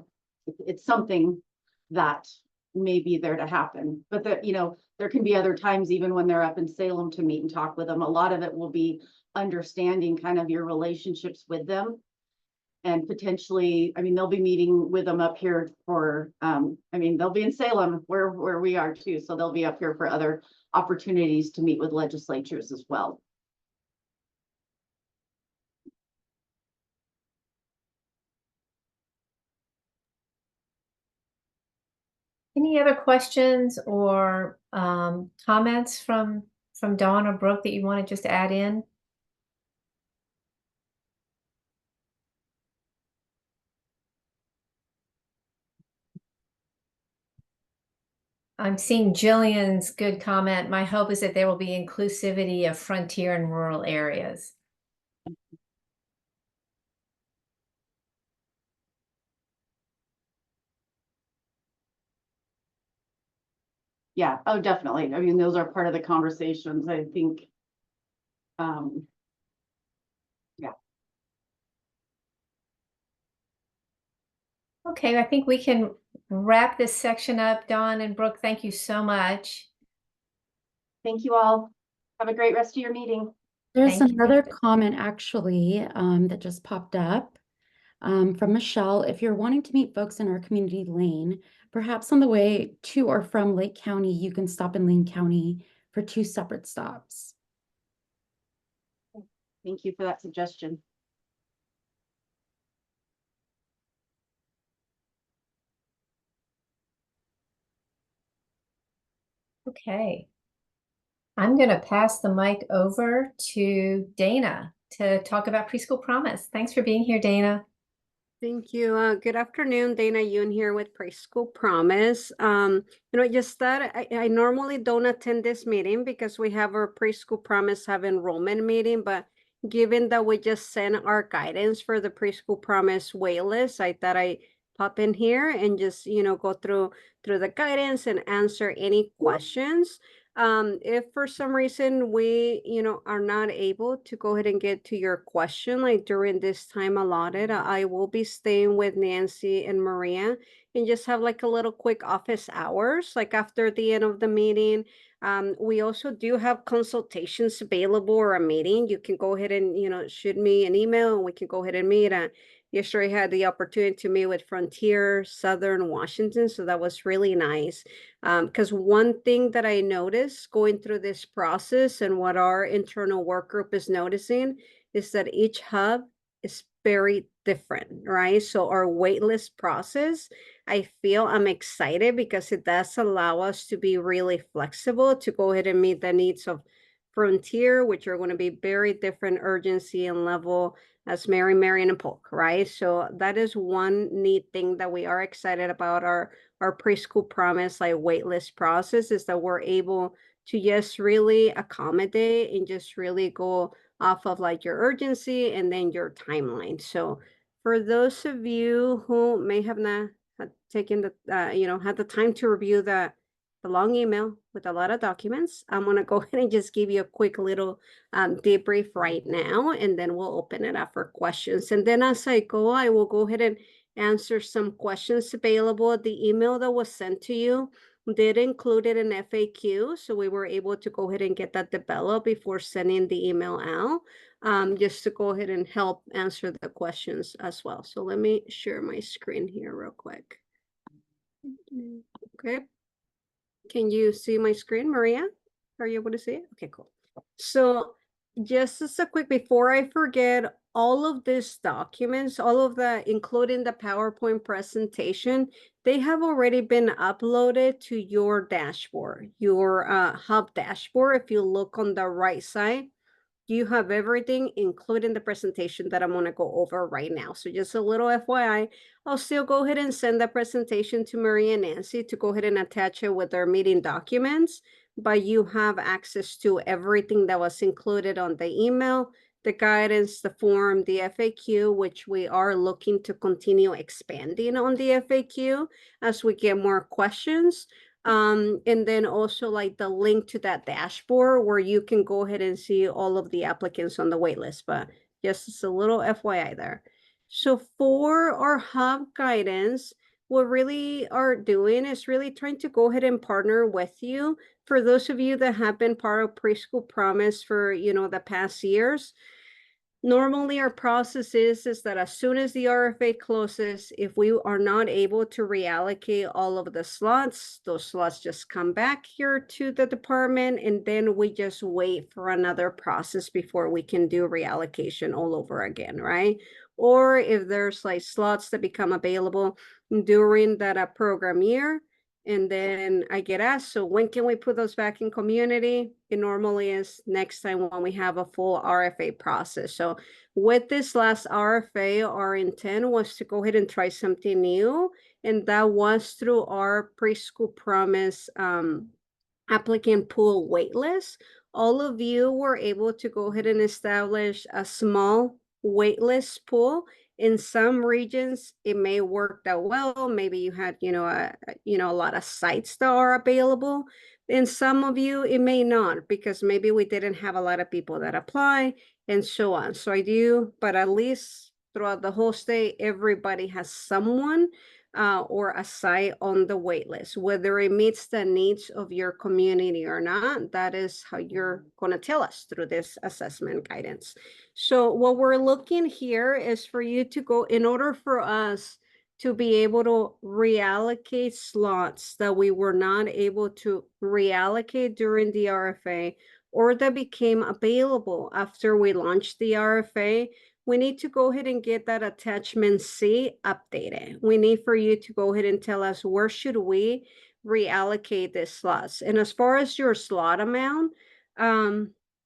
it's something that may be there to happen, but there can be other times, even when they're up in Salem, to meet and talk with them. A lot of it will be understanding kind of your relationships with them. And potentially, I mean, they'll be meeting with them up here for, they'll be in Salem where we are too. So they'll be up here for other opportunities to meet with legislatures as well. Any other questions or comments from Dawn or Brooke that you want to just add in? I'm seeing Jillian's good comment. My hope is that there will be inclusivity of frontier and rural areas. Yeah, oh, definitely. I mean, those are part of the conversations, I think. Yeah. Okay, I think we can wrap this section up. Dawn and Brooke, thank you so much. Thank you all. Have a great rest of your meeting. There's Thank you. another comment actually that just popped up from Michelle. If you're wanting to meet folks in our community lane, perhaps on the way to or from Lake County, you can stop in Lane County for 2 separate stops. Thank you for that suggestion. Okay. I'm going to pass the mic over to Dana to talk about Preschool Promise. Thanks for being here, Dana. Thank you. Good afternoon, Dana Yoon here with Preschool Promise. Just that I normally don't attend this meeting because we have our Preschool Promise have enrollment meeting, but given that we just sent our guidance for the Preschool Promise waitlist, I thought I pop in here and just, go through the guidance and answer any questions. If for some reason we, are not able to go ahead and get to your question, like during this time allotted, I will be staying with Nancy and Maria and just have like a little quick office hours, like after the end of the meeting. We also do have consultations available or a meeting. You can go ahead and, shoot me an email and we can go ahead and meet. Yesterday I had the opportunity to meet with Frontier Southern Washington, so that was really nice. Because one thing that I noticed going through this process and what our internal work group is noticing is that each hub is very different, right? So our waitlist process, I feel I'm excited because it does allow us to be really flexible to go ahead and meet the needs of Frontier, which are going to be very different urgency and level as Mary, Marian, and Polk, right? So that is one neat thing that we are excited about our Preschool Promise like waitlist process, is that we're able to just really accommodate and just really go off of like your urgency and then your timeline. So for those of you who may have not taken the had the time to review the long email with a lot of documents, I'm going to go ahead and just give you a quick little debrief right now, and then we'll open it up for questions. And then as I go, I will go ahead and answer some questions available. The email that was sent to you did include an FAQ, so we were able to go ahead and get that developed before sending the email out, just to go ahead and help answer the questions as well. So let me share my screen here real quick. Okay. Can you see my screen, Maria? Are you able to see it? Okay, cool. So just as a quick, before I forget, all of these documents, all of the, including the PowerPoint presentation, they have already been uploaded to your dashboard, your hub dashboard. If you look on the right side, you have everything, including the presentation that I'm going to go over right now. So just a little FYI, I'll still go ahead and send the presentation to Maria and Nancy to go ahead and attach it with their meeting documents, but you have access to everything that was included on the email, the guidance, the form, the FAQ, which we are looking to continue expanding on the FAQ as we get more questions. And then also like the link to that dashboard where you can go ahead and see all of the applicants on the wait list, but just as a little FYI there. So for our hub guidance, what really are doing is really trying to go ahead and partner with you. For those of you that have been part of Preschool Promise for, the past years, normally our process is that as soon as the RFA closes, if we are not able to reallocate all of the slots, those slots just come back here to the department, and then we just wait for another process before we can do reallocation all over again, right? Or if there's like slots that become available during that program year, And then I get asked, so when can we put those back in community? It normally is next time when we have a full RFA process. So with this last RFA, our intent was to go ahead and try something new. And that was through our Preschool Promise applicant pool waitlist. All of you were able to go ahead and establish a small waitlist pool. In some regions, it may work that well. Maybe you had, a lot of sites that are available. In some of you, it may not, because maybe we didn't have a lot of people that apply and so on. So I do, but at least throughout the whole state, everybody has someone or a site on the wait list. Whether it meets the needs of your community or not, that is how you're going to tell us through this assessment guidance. So what we're looking here is for you to go, in order for us to be able to reallocate slots that we were not able to reallocate during the RFA, or that became available after we launched the RFA, we need to go ahead and get that attachment C updated. We need for you to go ahead and tell us where should we reallocate the slots. And as far as your slot amount,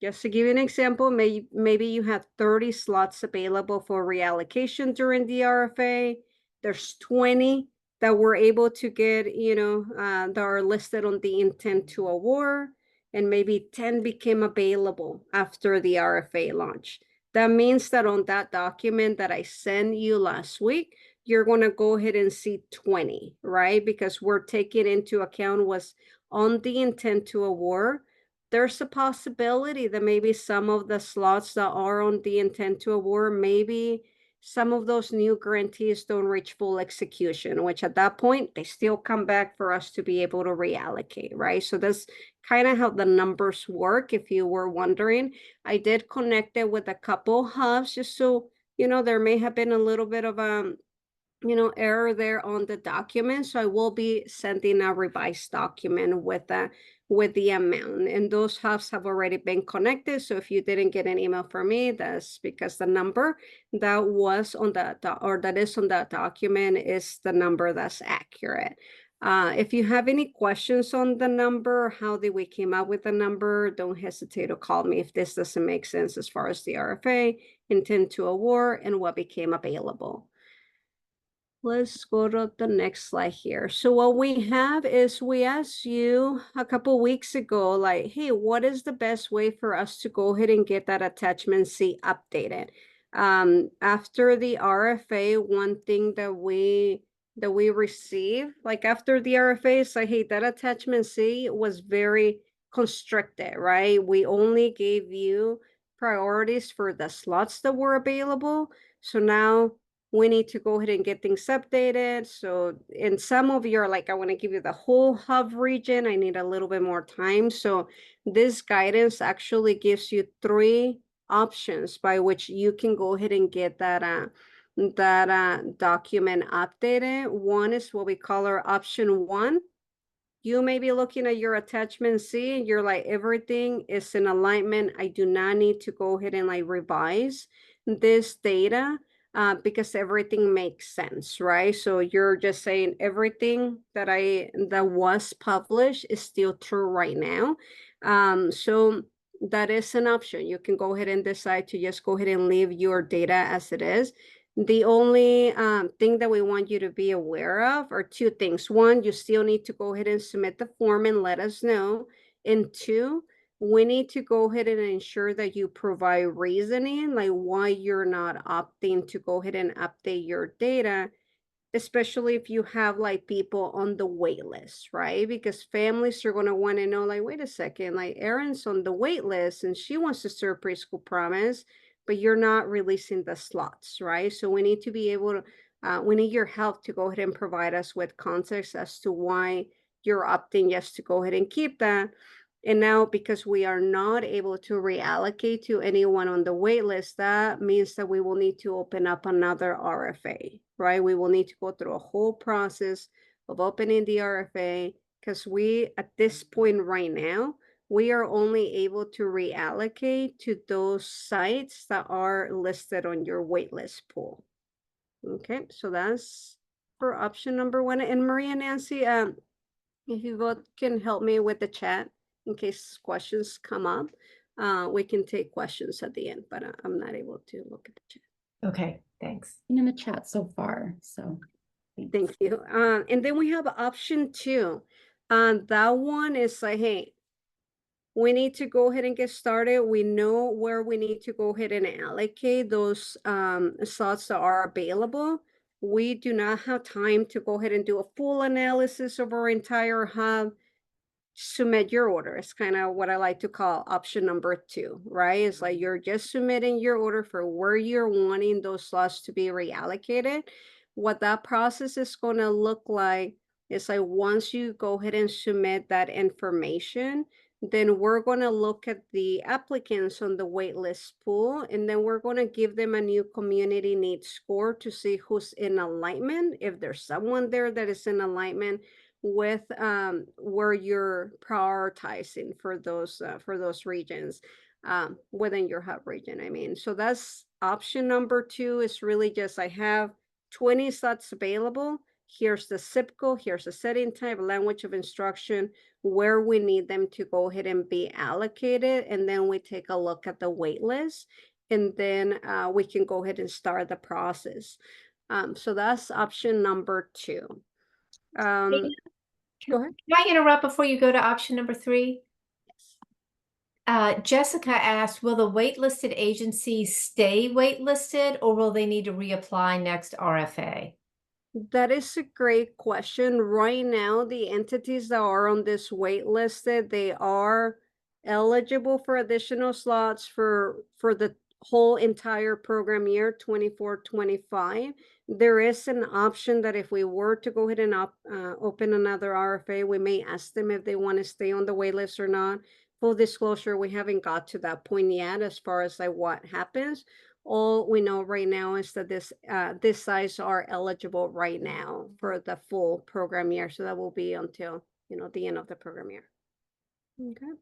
just to give you an example, maybe you have 30 slots available for reallocation during the RFA. There's 20 that we're able to get, that are listed on the intent to award, and maybe 10 became available after the RFA launch. That means that on that document that I sent you last week, you're going to go ahead and see 20, right? Because we're taking into account what's on the intent to award. There's a possibility that maybe some of the slots that are on the intent to award, maybe some of those new grantees don't reach full execution, which at that point, they still come back for us to be able to reallocate, right? So that's kind of how the numbers work, if you were wondering. I did connect it with a couple hubs just so, there may have been a little bit of error there on the document. So I will be sending a revised document with the amount, and those hubs have already been connected. So if you didn't get an email from me, that's because the number that was on that is on that document is the number that's accurate. If you have any questions on the number, how did we came up with the number, don't hesitate to call me if this doesn't make sense as far as the RFA, intent to award, and what became available. Let's go to the next slide here. So what we have is, we asked you a couple weeks ago, like, hey, what is the best way for us to go ahead and get that attachment C updated? After the RFA, one thing that we received, like after the RFA, is like, hey, that attachment C was very constricted, right? We only gave you priorities for the slots that were available. So now we need to go ahead and get things updated. So in some of you are like, I want to give you the whole hub region. I need a little bit more time. So this guidance actually gives you 3 options by which you can go ahead and get that document updated. One is what we call our option 1. You may be looking at your attachment C and you're like, everything is in alignment. I do not need to go ahead and like revise this data because everything makes sense, right? So you're just saying everything that was published is still true right now. So that is an option. You can go ahead and decide to just go ahead and leave your data as it is. The only thing that we want you to be aware of are 2 things. 1, you still need to go ahead and submit the form and let us know. And 2, we need to go ahead and ensure that you provide reasoning, like why you're not opting to go ahead and update your data, especially if you have like people on the wait list, right? Because families are going to want to know, like, wait a second, like Erin's on the wait list and she wants to serve Preschool Promise, but you're not releasing the slots, right? So we need to be able to, we need your help to go ahead and provide us with context as to why you're opting just to go ahead and keep that. And now, because we are not able to reallocate to anyone on the wait list, that means that we will need to open up another RFA, right? We will need to go through a whole process of opening the RFA, because we, at this point right now, we are only able to reallocate to those sites that are listed on your waitlist pool. Okay, so that's for option number 1. And Maria Nancy, If you both can help me with the chat in case questions come up, we can take questions at the end, but I'm not able to look at the chat. Okay, thanks. In the chat so far, so. Thank you. And then we have option 2. That one is like, hey, we need to go ahead and get started. We know where we need to go ahead and allocate those slots that are available. We do not have time to go ahead and do a full analysis of our entire hub. Submit your order. It's kind of what I like to call option number 2, right? It's like you're just submitting your order for where you're wanting those slots to be reallocated. What that process is going to look like is like once you go ahead and submit that information, then we're going to look at the applicants on the waitlist pool, and then we're going to give them a new community needs score to see who's in alignment. If there's someone there that is in alignment with where you're prioritizing for those regions within your hub region. I mean, so that's option number 2 is really just I have 20 slots available. Here's the zip code, here's the setting type, language of instruction, where we need them to go ahead and be allocated. And then we take a look at the wait list, and then we can go ahead and start the process. So that's option number 2. Go ahead. Can I interrupt before you go to option number 3? Jessica asked, will the waitlisted agencies stay waitlisted, or will they need to reapply next RFA? That is a great question. Right now, the entities that are on this waitlisted, they are eligible for additional slots for the whole entire program year 24-25. There is an option that if we were to go ahead and open another RFA, we may ask them if they want to stay on the wait list or not. Full disclosure, we haven't got to that point yet as far as like what happens. All we know right now is that this size are eligible right now for the full program year. So that will be until, the end of the program year. Okay.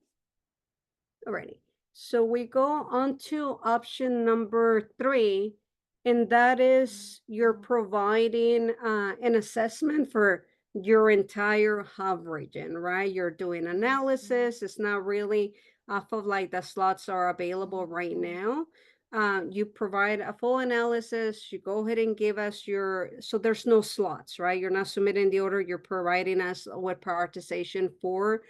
Alrighty. So we go on to option number 3, and that is you're providing an assessment for your entire hub region, right? You're doing analysis. It's not really off of like the slots are available right now. You provide a full analysis. You go ahead and give us so there's no slots, right? You're not submitting the order. You're providing us with prioritization for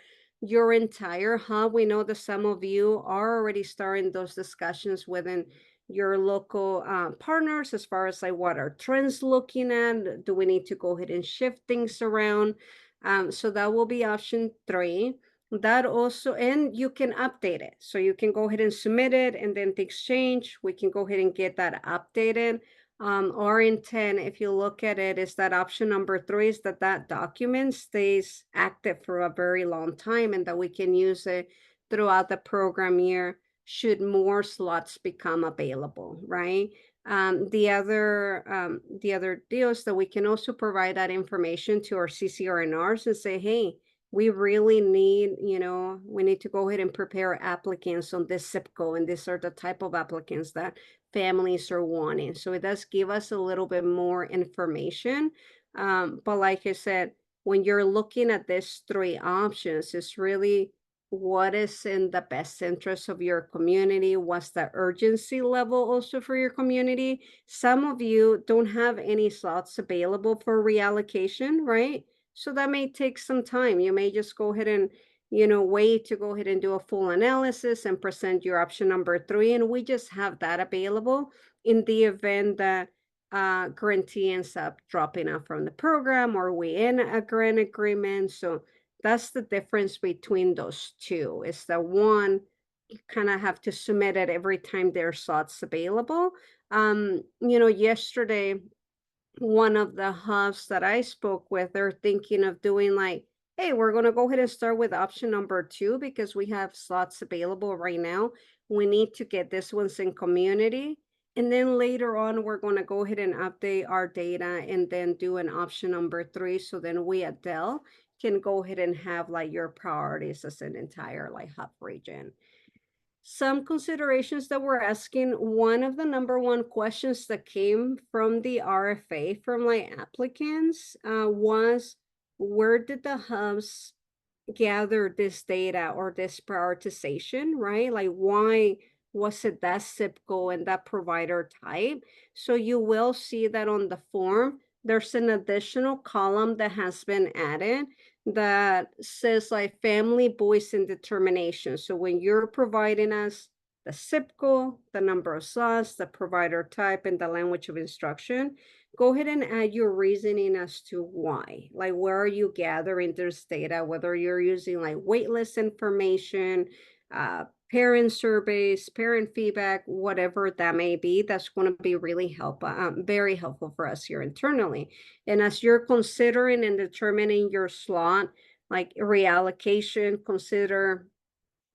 your entire hub. We know that some of you are already starting those discussions within your local partners as far as like what are trends looking at. Do we need to go ahead and shift things around? So that will be option 3. That also, and you can update it. So you can go ahead and submit it, and then things change. We can go ahead and get that updated. Our intent, if you look at it, is that option number 3 is that document stays active for a very long time, and that we can use it throughout the program year should more slots become available, right? The other deal is that we can also provide that information to our CCRNRs and say, hey, we really need, we need to go ahead and prepare applicants on this zip code, and these are the type of applicants that families are wanting. So it does give us a little bit more information. But like I said, when you're looking at these 3 options, it's really what is in the best interest of your community. What's the urgency level also for your community? Some of you don't have any slots available for reallocation, right? So that may take some time. You may just go ahead and, wait to go ahead and do a full analysis and present your option number 3. And we just have that available in the event that grantee ends up dropping out from the program, or we end a grant agreement. So that's the difference between those 2. Is that one, you kind of have to submit it every time there are slots available. Yesterday, one of the hubs that I spoke with, they're thinking of doing like, hey, we're going to go ahead and start with option number 2 because we have slots available right now. We need to get this ones in community. And then later on, we're going to go ahead and update our data and then do an option number 3. So then we at Dell can go ahead and have like your priorities as an entire like hub region. Some considerations that we're asking, one of the number 1 questions that came from the RFA from like applicants was, where did the hubs gather this data or this prioritization, right? Like why was it that zip code and that provider type? So you will see that on the form, there's an additional column that has been added that says like family voice and determination. So when you're providing us the zip code, the number of slots, the provider type, and the language of instruction, go ahead and add your reasoning as to why. Like, where are you gathering this data? Whether you're using like waitlist information, parent surveys, parent feedback, whatever that may be, that's going to be really very helpful for us here internally. And as you're considering and determining your slot, like reallocation, consider,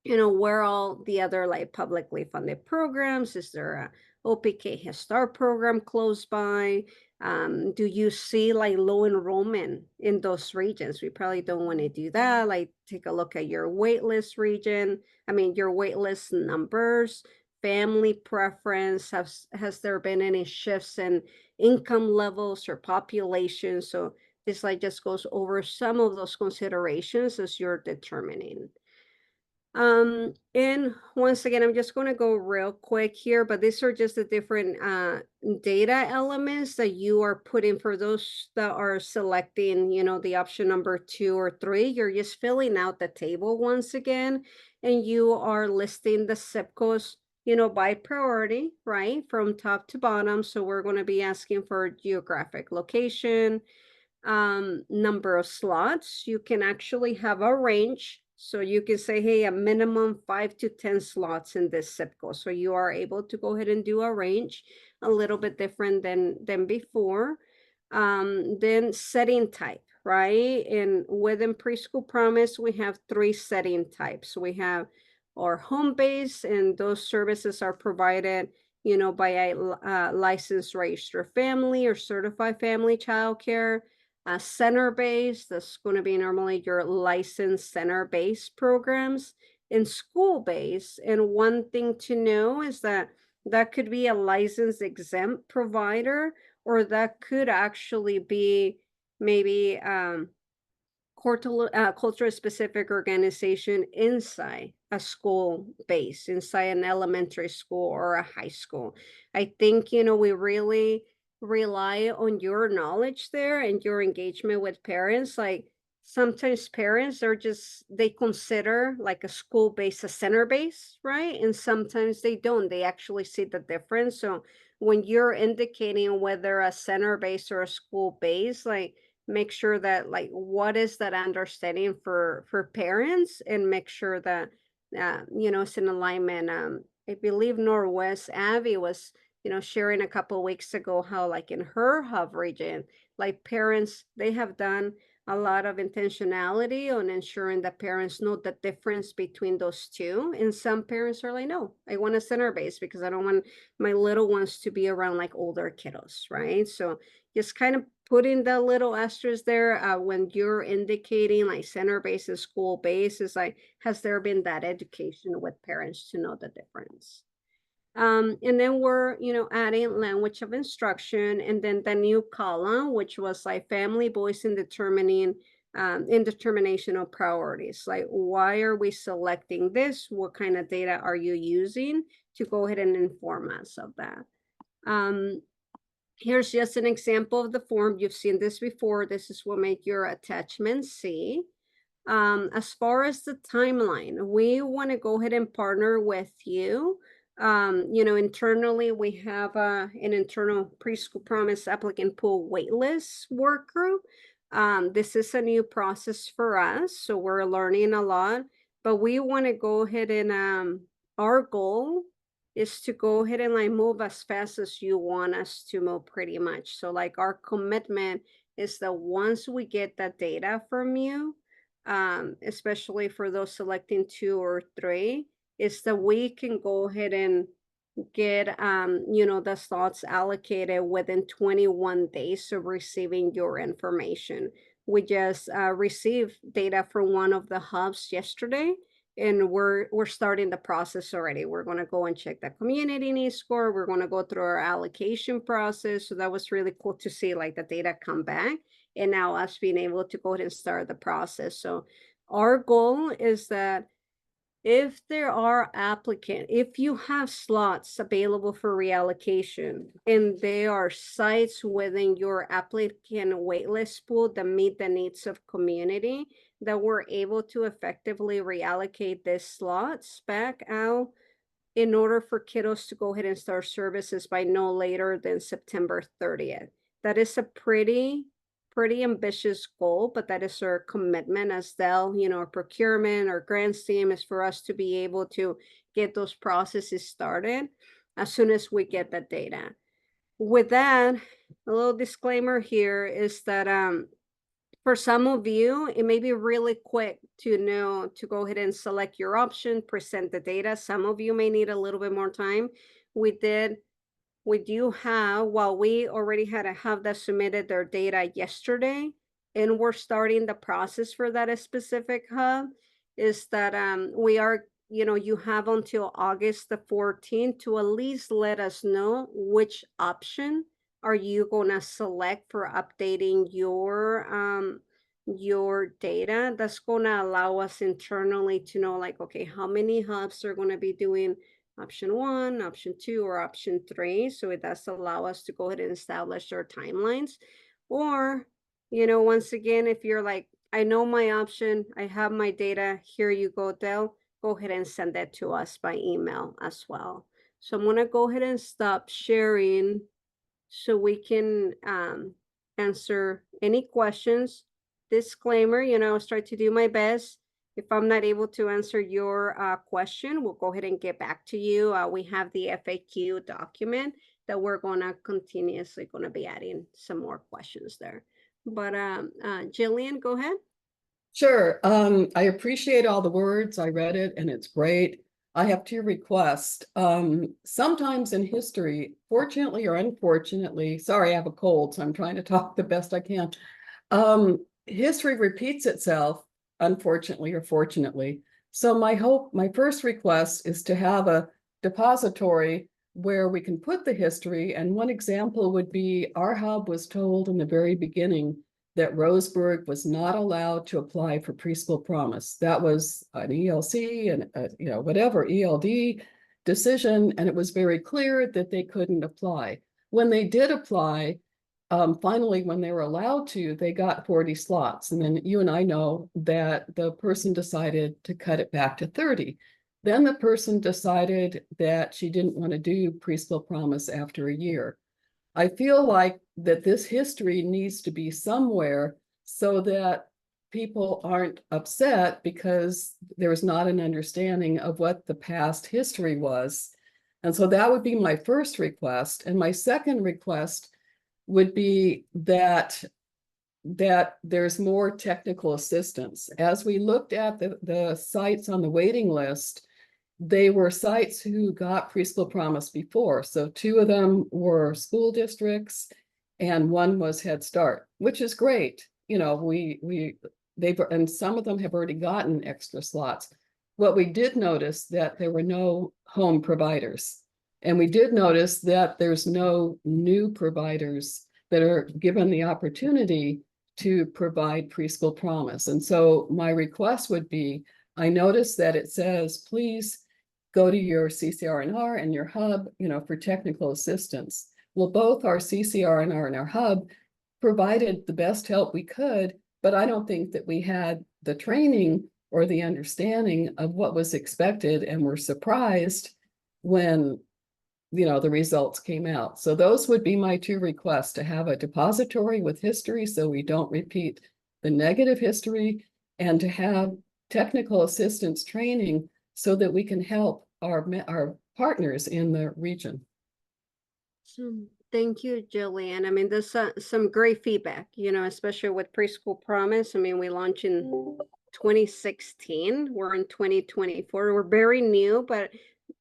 where all the other like publicly funded programs, is there a OPK Head Start program close by? Do you see like low enrollment in those regions? We probably don't want to do that. Like take a look at your waitlist region. Your waitlist numbers, family preference. Has there been any shifts in income levels or population? So this like just goes over some of those considerations as you're determining. And once again, I'm just going to go real quick here, but these are just the different data elements that you are putting for those that are selecting, the option number 2 or 3. You're just filling out the table once again, and you are listing the zip codes, by priority, right? From top to bottom. So we're going to be asking for geographic location, number of slots. You can actually have a range. So you can say, hey, a minimum 5 to 10 slots in this zip code. So you are able to go ahead and do a range a little bit different than before. Then setting type, right? And within Preschool Promise, we have 3 setting types. We have our home base, and those services are provided, by a licensed registered family or certified family childcare. Center-based, that's going to be normally your licensed center-based programs, and school-based. And one thing to know is that could be a licensed exempt provider, or that could actually be maybe cultural specific organization inside a school base, inside an elementary school or a high school. I think, we really rely on your knowledge there and your engagement with parents. Like sometimes parents are they consider like a school base a center base, right? And sometimes they don't. They actually see the difference. So when you're indicating whether a center base or a school base, like make sure that like what is that understanding for parents, and make sure that it's in alignment. I believe Northwest Abby was sharing a couple of weeks ago how like in her hub region, like parents, they have done a lot of intentionality on ensuring that parents know the difference between those two. And some parents are like, no, I want a center base because I don't want my little ones to be around like older kiddos, right? So just kind of putting the little asterisk there when you're indicating like center base and school base, is like, has there been that education with parents to know the difference? And then we're, adding language of instruction, and then the new column, which was like family voice in determining, in determination of priorities. Like, why are we selecting this? What kind of data are you using to go ahead and inform us of that? Here's just an example of the form. You've seen this before. This is what make your attachment C. As far as the timeline, we want to go ahead and partner with you. Internally, we have an internal Preschool Promise applicant pool waitlist work group. This is a new process for us, so we're learning a lot, but we want to go ahead and our goal is to go ahead and like move as fast as you want us to move, pretty much. So like our commitment is that once we get that data from you, especially for those selecting 2 or 3, is that we can go ahead and get the slots allocated within 21 days of receiving your information. We just received data from one of the hubs yesterday, and we're starting the process already. We're going to go and check the community needs score. We're going to go through our allocation process. So that was really cool to see like the data come back. and now us being able to go ahead and start the process. So our goal is that if there are if you have slots available for reallocation and there are sites within your applicant waitlist pool that meet the needs of community, that we're able to effectively reallocate these slots back out in order for kiddos to go ahead and start services by no later than September 30th. That is a pretty ambitious goal, but that is our commitment as Dell, our procurement, our grants team, is for us to be able to get those processes started as soon as we get the data. With that, a little disclaimer here is that for some of you, it may be really quick to go ahead and select your option, present the data. Some of you may need a little bit more time. We do have, while we already had to have that submitted their data yesterday, and we're starting the process for that specific hub, is that we are, you have until August the 14th to at least let us know which option are you gonna select for updating your data. That's gonna allow us internally to know, like, okay, how many hubs are gonna be doing option 1, option 2, or option 3. So it does allow us to go ahead and establish our timelines. Or, once again, if you're like, I know my option, I have my data, here you go, Dell, go ahead and send that to us by email as well. So I'm gonna go ahead and stop sharing so we can answer any questions. Disclaimer, I'll try to do my best. If I'm not able to answer your question, we'll go ahead and get back to you. We have the FAQ document that we're gonna continuously be adding some more questions there. But Jillian, go ahead. Sure. I appreciate all the words. I read it and it's great. I have two requests. Sometimes in history, fortunately or unfortunately, sorry, I have a cold, so I'm trying to talk the best I can. History repeats itself, unfortunately or fortunately. So my first request is to have a depository where we can put the history. And one example would be our hub was told in the very beginning that Roseburg was not allowed to apply for preschool promise. That was an ELC and whatever ELD decision, and it was very clear that they couldn't apply. When they did apply, finally, when they were allowed to, they got 40 slots. And then you and I know that the person decided to cut it back to 30. Then the person decided that she didn't want to do preschool promise after a year. I feel like that this history needs to be somewhere so that people aren't upset because there's not an understanding of what the past history was. And so that would be my first request. And my second request would be that there's more technical assistance. As we looked at the sites on the waiting list, they were sites who got preschool promise before. So 2 of them were school districts and 1 was Head Start, which is great. And some of them have already gotten extra slots. What we did notice that there were no home providers. And we did notice that there's no new providers that are given the opportunity to provide preschool promise. And so my request would be, I noticed that it says, please go to your CCR&R and your hub, for technical assistance. Well, both our CCR&R and our hub provided the best help we could, but I don't think that we had the training or the understanding of what was expected, and were surprised when the results came out. So those would be my 2 requests: to have a depository with history so we don't repeat the negative history, and to have technical assistance training so that we can help our partners in the region. Thank you, Jillian. I mean, there's some great feedback, especially with Preschool Promise. I mean, we launched in 2016. We're in 2024. We're very new, but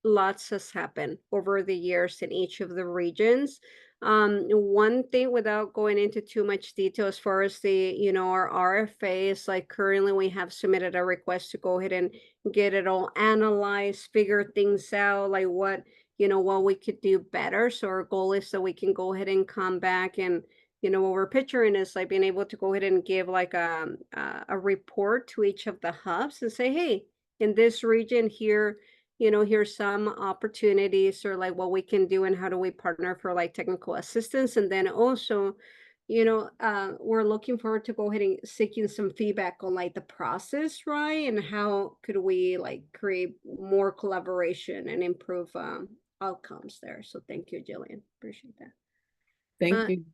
lots has happened over the years in each of the regions. One thing, without going into too much detail, as far as our RFA is, like, currently we have submitted a request to go ahead and get it all analyzed, figure things out, like what we could do better. So our goal is that we can go ahead and come back and you know, what we're picturing is like being able to go ahead and give like a report to each of the hubs and say, hey, in this region here, you know, here's some opportunities or like what we can do and how do we partner for like technical assistance. And then also, you know, we're looking forward to go ahead and seeking some feedback on like the process, right? And how could we like create more collaboration and improve outcomes there. So thank you, Jillian. Appreciate that. Thank you.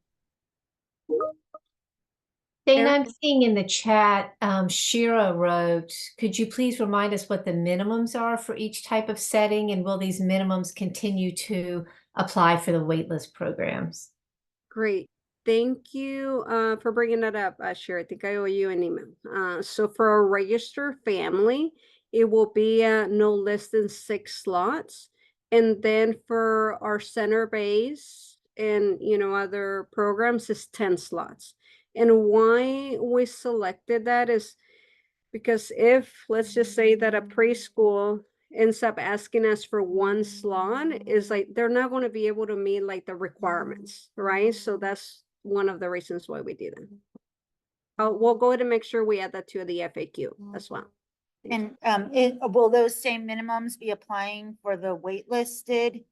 Dana, I'm seeing in the chat, Shira wrote, could you please remind us what the minimums are for each type of setting? And will these minimums continue to apply for the waitlist programs? Great. Thank you for bringing that up, Shira. I think I owe you an email. So for a registered family, it will be no less than 6 slots. And then for our center base and, you know, other programs is 10 slots. And why we selected that is because if, let's just say that a preschool ends up asking us for 1 slot, is like they're not going to be able to meet like the requirements, right? So that's one of the reasons why we do that. We'll go ahead and make sure we add that to the FAQ as well. And will those same minimums be applying for the waitlisted?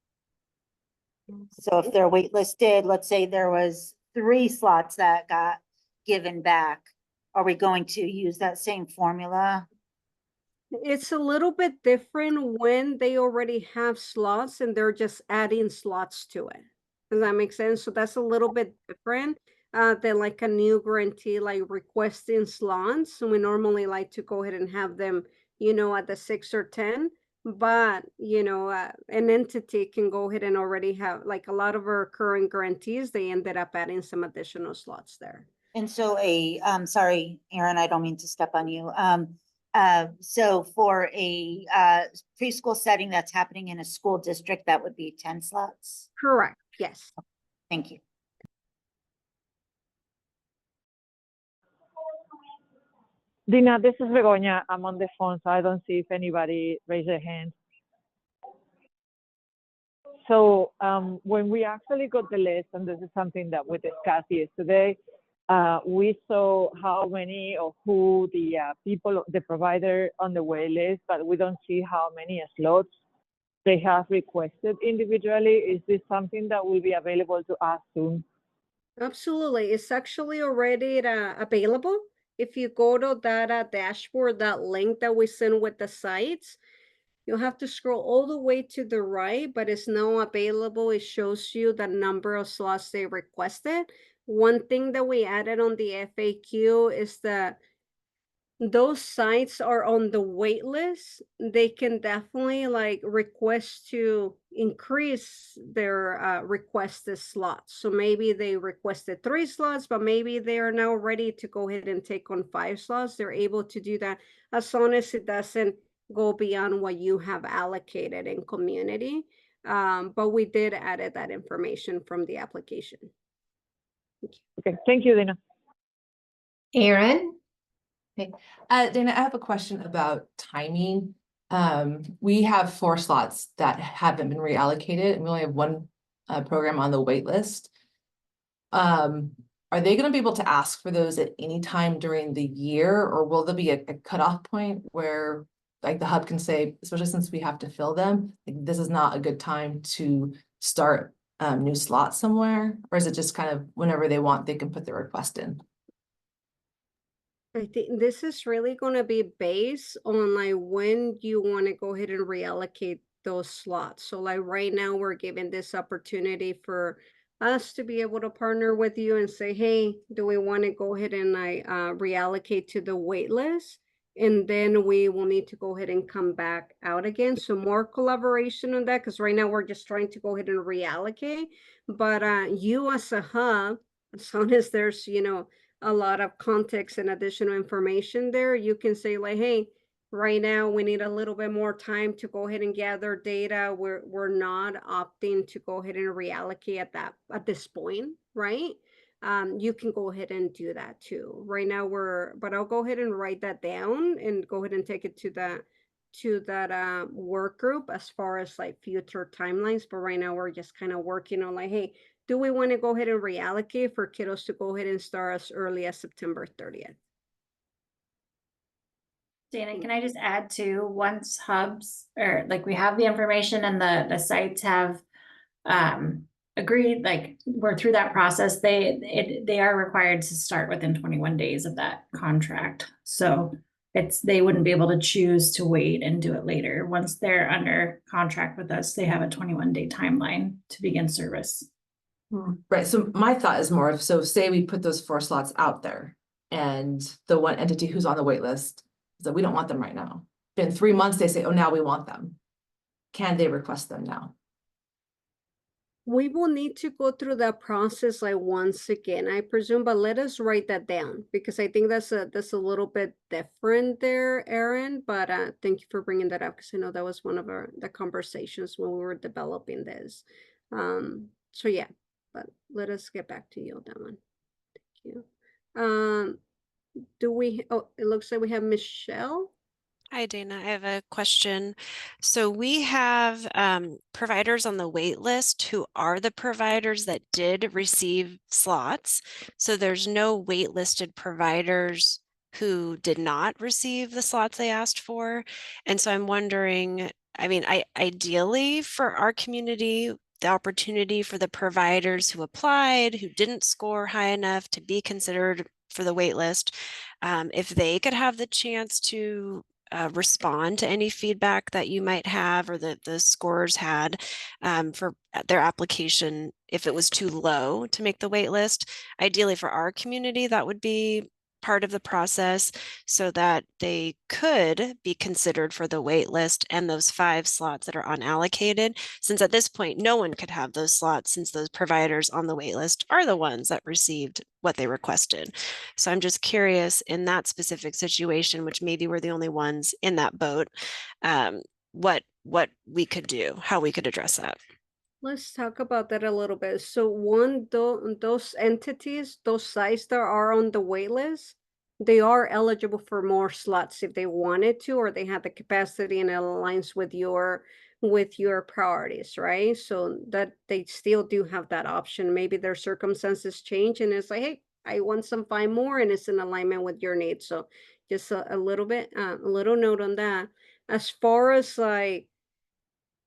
So if they're waitlisted, let's say there was 3 slots that got given back, are we going to use that same formula? It's a little bit different when they already have slots and they're just adding slots to it. Does that make sense? So that's a little bit different than like a new grantee, like requesting slots. So we normally like to go ahead and have them, you know, at the 6 or 10. But, you know, an entity can go ahead and already have, like a lot of our current grantees, they ended up adding some additional slots there. And so sorry, Aaron, I don't mean to step on you. So for a preschool setting that's happening in a school district, that would be 10 slots? Correct, yes. Thank you. Dina, this is Begoña. I'm on the phone, so I don't see if anybody raised their hand. So when we actually got the list, and this is something that we discussed yesterday, we saw how many or who the people, the provider on the wait list, but we don't see how many slots they have requested individually. Is this something that will be available to us soon? Absolutely. It's actually already available. If you go to that dashboard, that link that we send with the sites, you'll have to scroll all the way to the right, but it's now available. It shows you the number of slots they requested. One thing that we added on the FAQ is that those sites are on the wait list. They can definitely like request to increase their requested slots. So maybe they requested 3 slots, but maybe they are now ready to go ahead and take on 5 slots. They're able to do that as long as it doesn't go beyond what you have allocated in community. But we did add that information from the application. Okay, thank you, Dina. Aaron? Okay, Dana, I have a question about timing. We have 4 slots that haven't been reallocated, and we only have 1 program on the wait list. Are they going to be able to ask for those at any time during the year, or will there be a cutoff point where like the hub can say, especially since we have to fill them, like, this is not a good time to start new slots somewhere? Or is it just kind of whenever they want, they can put their request in? I think this is really going to be based on like when you want to go ahead and reallocate those slots. So like right now we're giving this opportunity for us to be able to partner with you and say, hey, do we want to go ahead and reallocate to the wait list? And then we will need to go ahead and come back out again. So more collaboration on that, because right now we're just trying to go ahead and reallocate. But you as a hub, as long as there's, you know, a lot of context and additional information there, you can say like, hey, right now we need a little bit more time to go ahead and gather data. We're not opting to go ahead and reallocate at this point, right? You can go ahead and do that too. Right now but I'll go ahead and write that down and go ahead and take it to that work group as far as like future timelines. But right now we're just kind of working on like, hey, do we want to go ahead and reallocate for kiddos to go ahead and start as early as September 30th? Dana, can I just add to once hubs or like we have the information and the sites have agreed, like we're through that process, they are required to start within 21 days of that contract. So they wouldn't be able to choose to wait and do it later. Once they're under contract with us, they have a 21-day timeline to begin service. Right, so my thought is more of, so say we put those 4 slots out there and the one entity who's on the wait list, so we don't want them right now. In 3 months, they say, oh, now we want them. Can they request them now? We will need to go through that process like once again, I presume, but let us write that down because I think that's a little bit different there, Erin. But thank you for bringing that up because I know that was one of the conversations when we were developing this. So yeah, but let us get back to you on that one. Thank you. Do we? Oh, it looks like we have Michelle. Hi, Dana. I have a question. So we have providers on the wait list who are the providers that did receive slots. So there's no waitlisted providers who did not receive the slots they asked for. And so I'm wondering, I mean, ideally for our community, the opportunity for the providers who applied, who didn't score high enough to be considered for the wait list, if they could have the chance to respond to any feedback that you might have or that the scorers had for their application if it was too low to make the wait list. Ideally for our community, that would be part of the process so that they could be considered for the wait list and those 5 slots that are unallocated, since at this point no one could have those slots since those providers on the wait list are the ones that received what they requested. So I'm just curious in that specific situation, which maybe we're the only ones in that boat, what we could do, how we could address that. Let's talk about that a little bit. So those entities, those sites that are on the wait list, they are eligible for more slots if they wanted to, or they have the capacity and it aligns with your priorities, right? So that they still do have that option. Maybe their circumstances change and it's like, hey, I want 5 more and it's in alignment with your needs. So just a little bit, a little note on that. As far as like,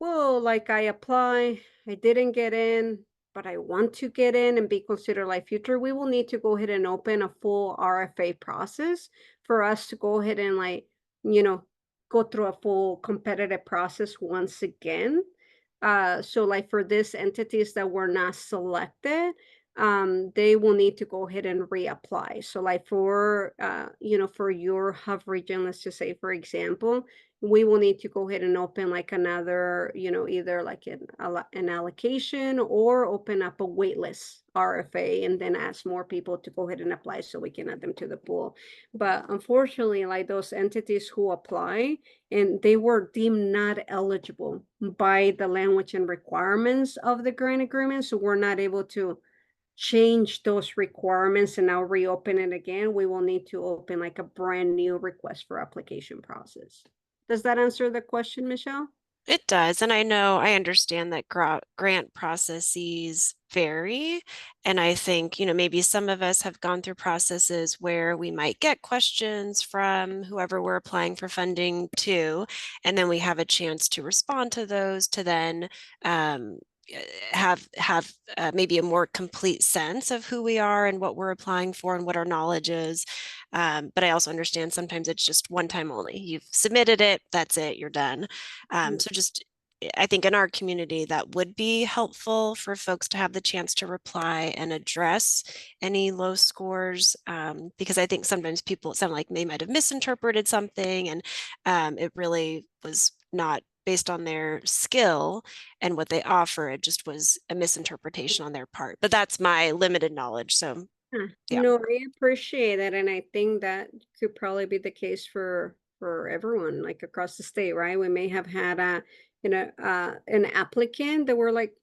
well, like I apply, I didn't get in, but I want to get in and be considered like future, we will need to go ahead and open a full RFA process for us to go ahead and like, go through a full competitive process once again. So like for these entities that were not selected, they will need to go ahead and reapply. So like for, for your hub region, let's just say, for example, we will need to go ahead and open like another, either like an allocation or open up a waitlist RFA and then ask more people to go ahead and apply so we can add them to the pool. But unfortunately, like those entities who apply and they were deemed not eligible by the language and requirements of the grant agreement, so we're not able to change those requirements and now reopen it again. We will need to open like a brand new request for application process. Does that answer the question, Michelle? It does. And I understand that grant processes vary. And I think, maybe some of us have gone through processes where we might get questions from whoever we're applying for funding to, and then we have a chance to respond to those to then have maybe a more complete sense of who we are and what we're applying for and what our knowledge is. But I also understand sometimes it's just one time only. You've submitted it, that's it, you're done. So just, I think in our community that would be helpful for folks to have the chance to reply and address any low scores, because I think sometimes people sound like they might have misinterpreted something and it really was not based on their skill and what they offer. It just was a misinterpretation on their part, but that's my limited knowledge. So yeah. No, I appreciate it. And I think that could probably be the case for everyone, like across the state, right? We may have had an applicant that were like,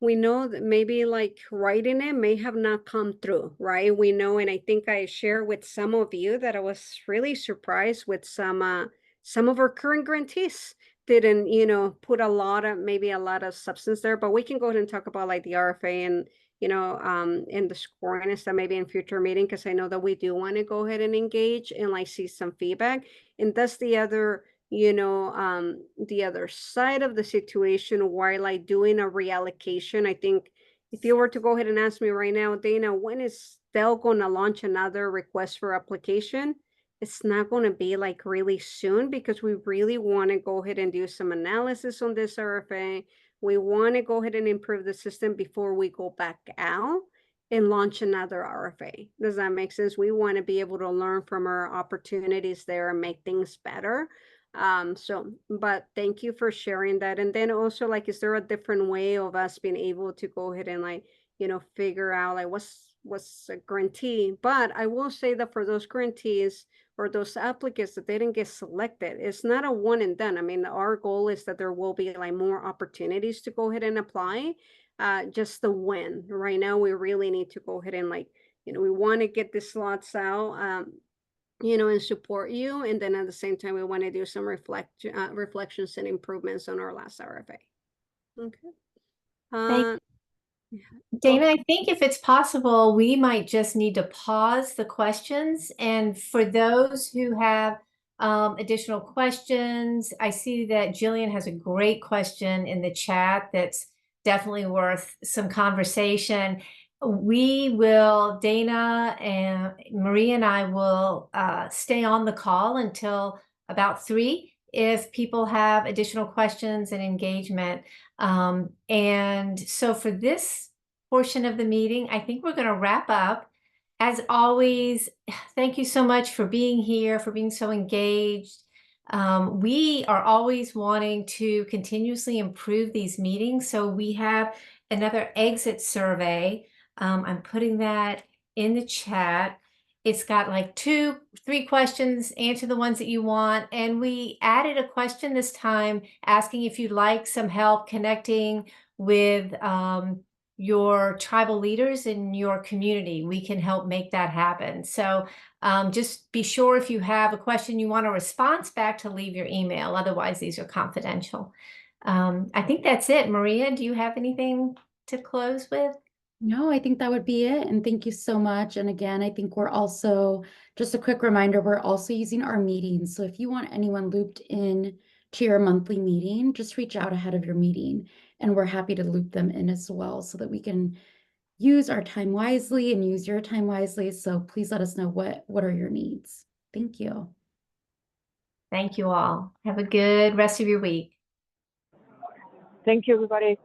we know that maybe like writing it may have not come through, right? We know, and I think I shared with some of you that I was really surprised with some of our current grantees didn't, you know, put maybe a lot of substance there, but we can go ahead and talk about like the RFA and, you know, and the scoring and stuff maybe in future meeting, because I know that we do want to go ahead and engage and like see some feedback. And that's the other, you know, the other side of the situation where like doing a reallocation. I think if you were to go ahead and ask me right now, Dana, when is Dell going to launch another request for application? It's not going to be like really soon, because we really want to go ahead and do some analysis on this RFA. We want to go ahead and improve the system before we go back out and launch another RFA. Does that make sense? We want to be able to learn from our opportunities there and make things better. But thank you for sharing that. And then also, like, is there a different way of us being able to go ahead and like, you know, figure out like what's a grantee? But I will say that for those grantees or those applicants that didn't get selected, it's not a one and done. I mean, our goal is that there will be like more opportunities to go ahead and apply. Just the when. Right now, we really need to go ahead and like, you know, we want to get the slots out, you know, and support you. And then at the same time, we want to do some reflections and improvements on our last RFA. Okay. Dana, I think if it's possible, we might just need to pause the questions. And for those who have additional questions, I see that Jillian has a great question in the chat that's definitely worth some conversation. We will, Dana and Maria and I will stay on the call until about 3 if people have additional questions and engagement. And so for this portion of the meeting, I think we're going to wrap up. As always, thank you so much for being here, for being so engaged. We are always wanting to continuously improve these meetings. So we have another exit survey. I'm putting that in the chat. It's got like 2, 3 questions, answer the ones that you want. And we added a question this time asking if you'd like some help connecting with your tribal leaders in your community. We can help make that happen. So just be sure if you have a question you want a response back to leave your email. Otherwise, these are confidential. I think that's it. Maria, do you have anything to close with? No, I think that would be it. And thank you so much. And again, I think we're also, just a quick reminder, we're also using our meetings. So if you want anyone looped in to your monthly meeting, just reach out ahead of your meeting. And we're happy to loop them in as well so that we can use our time wisely and use your time wisely. So please let us know what are your needs. Thank you. Thank you all. Have a good rest of your week. Thank you, everybody.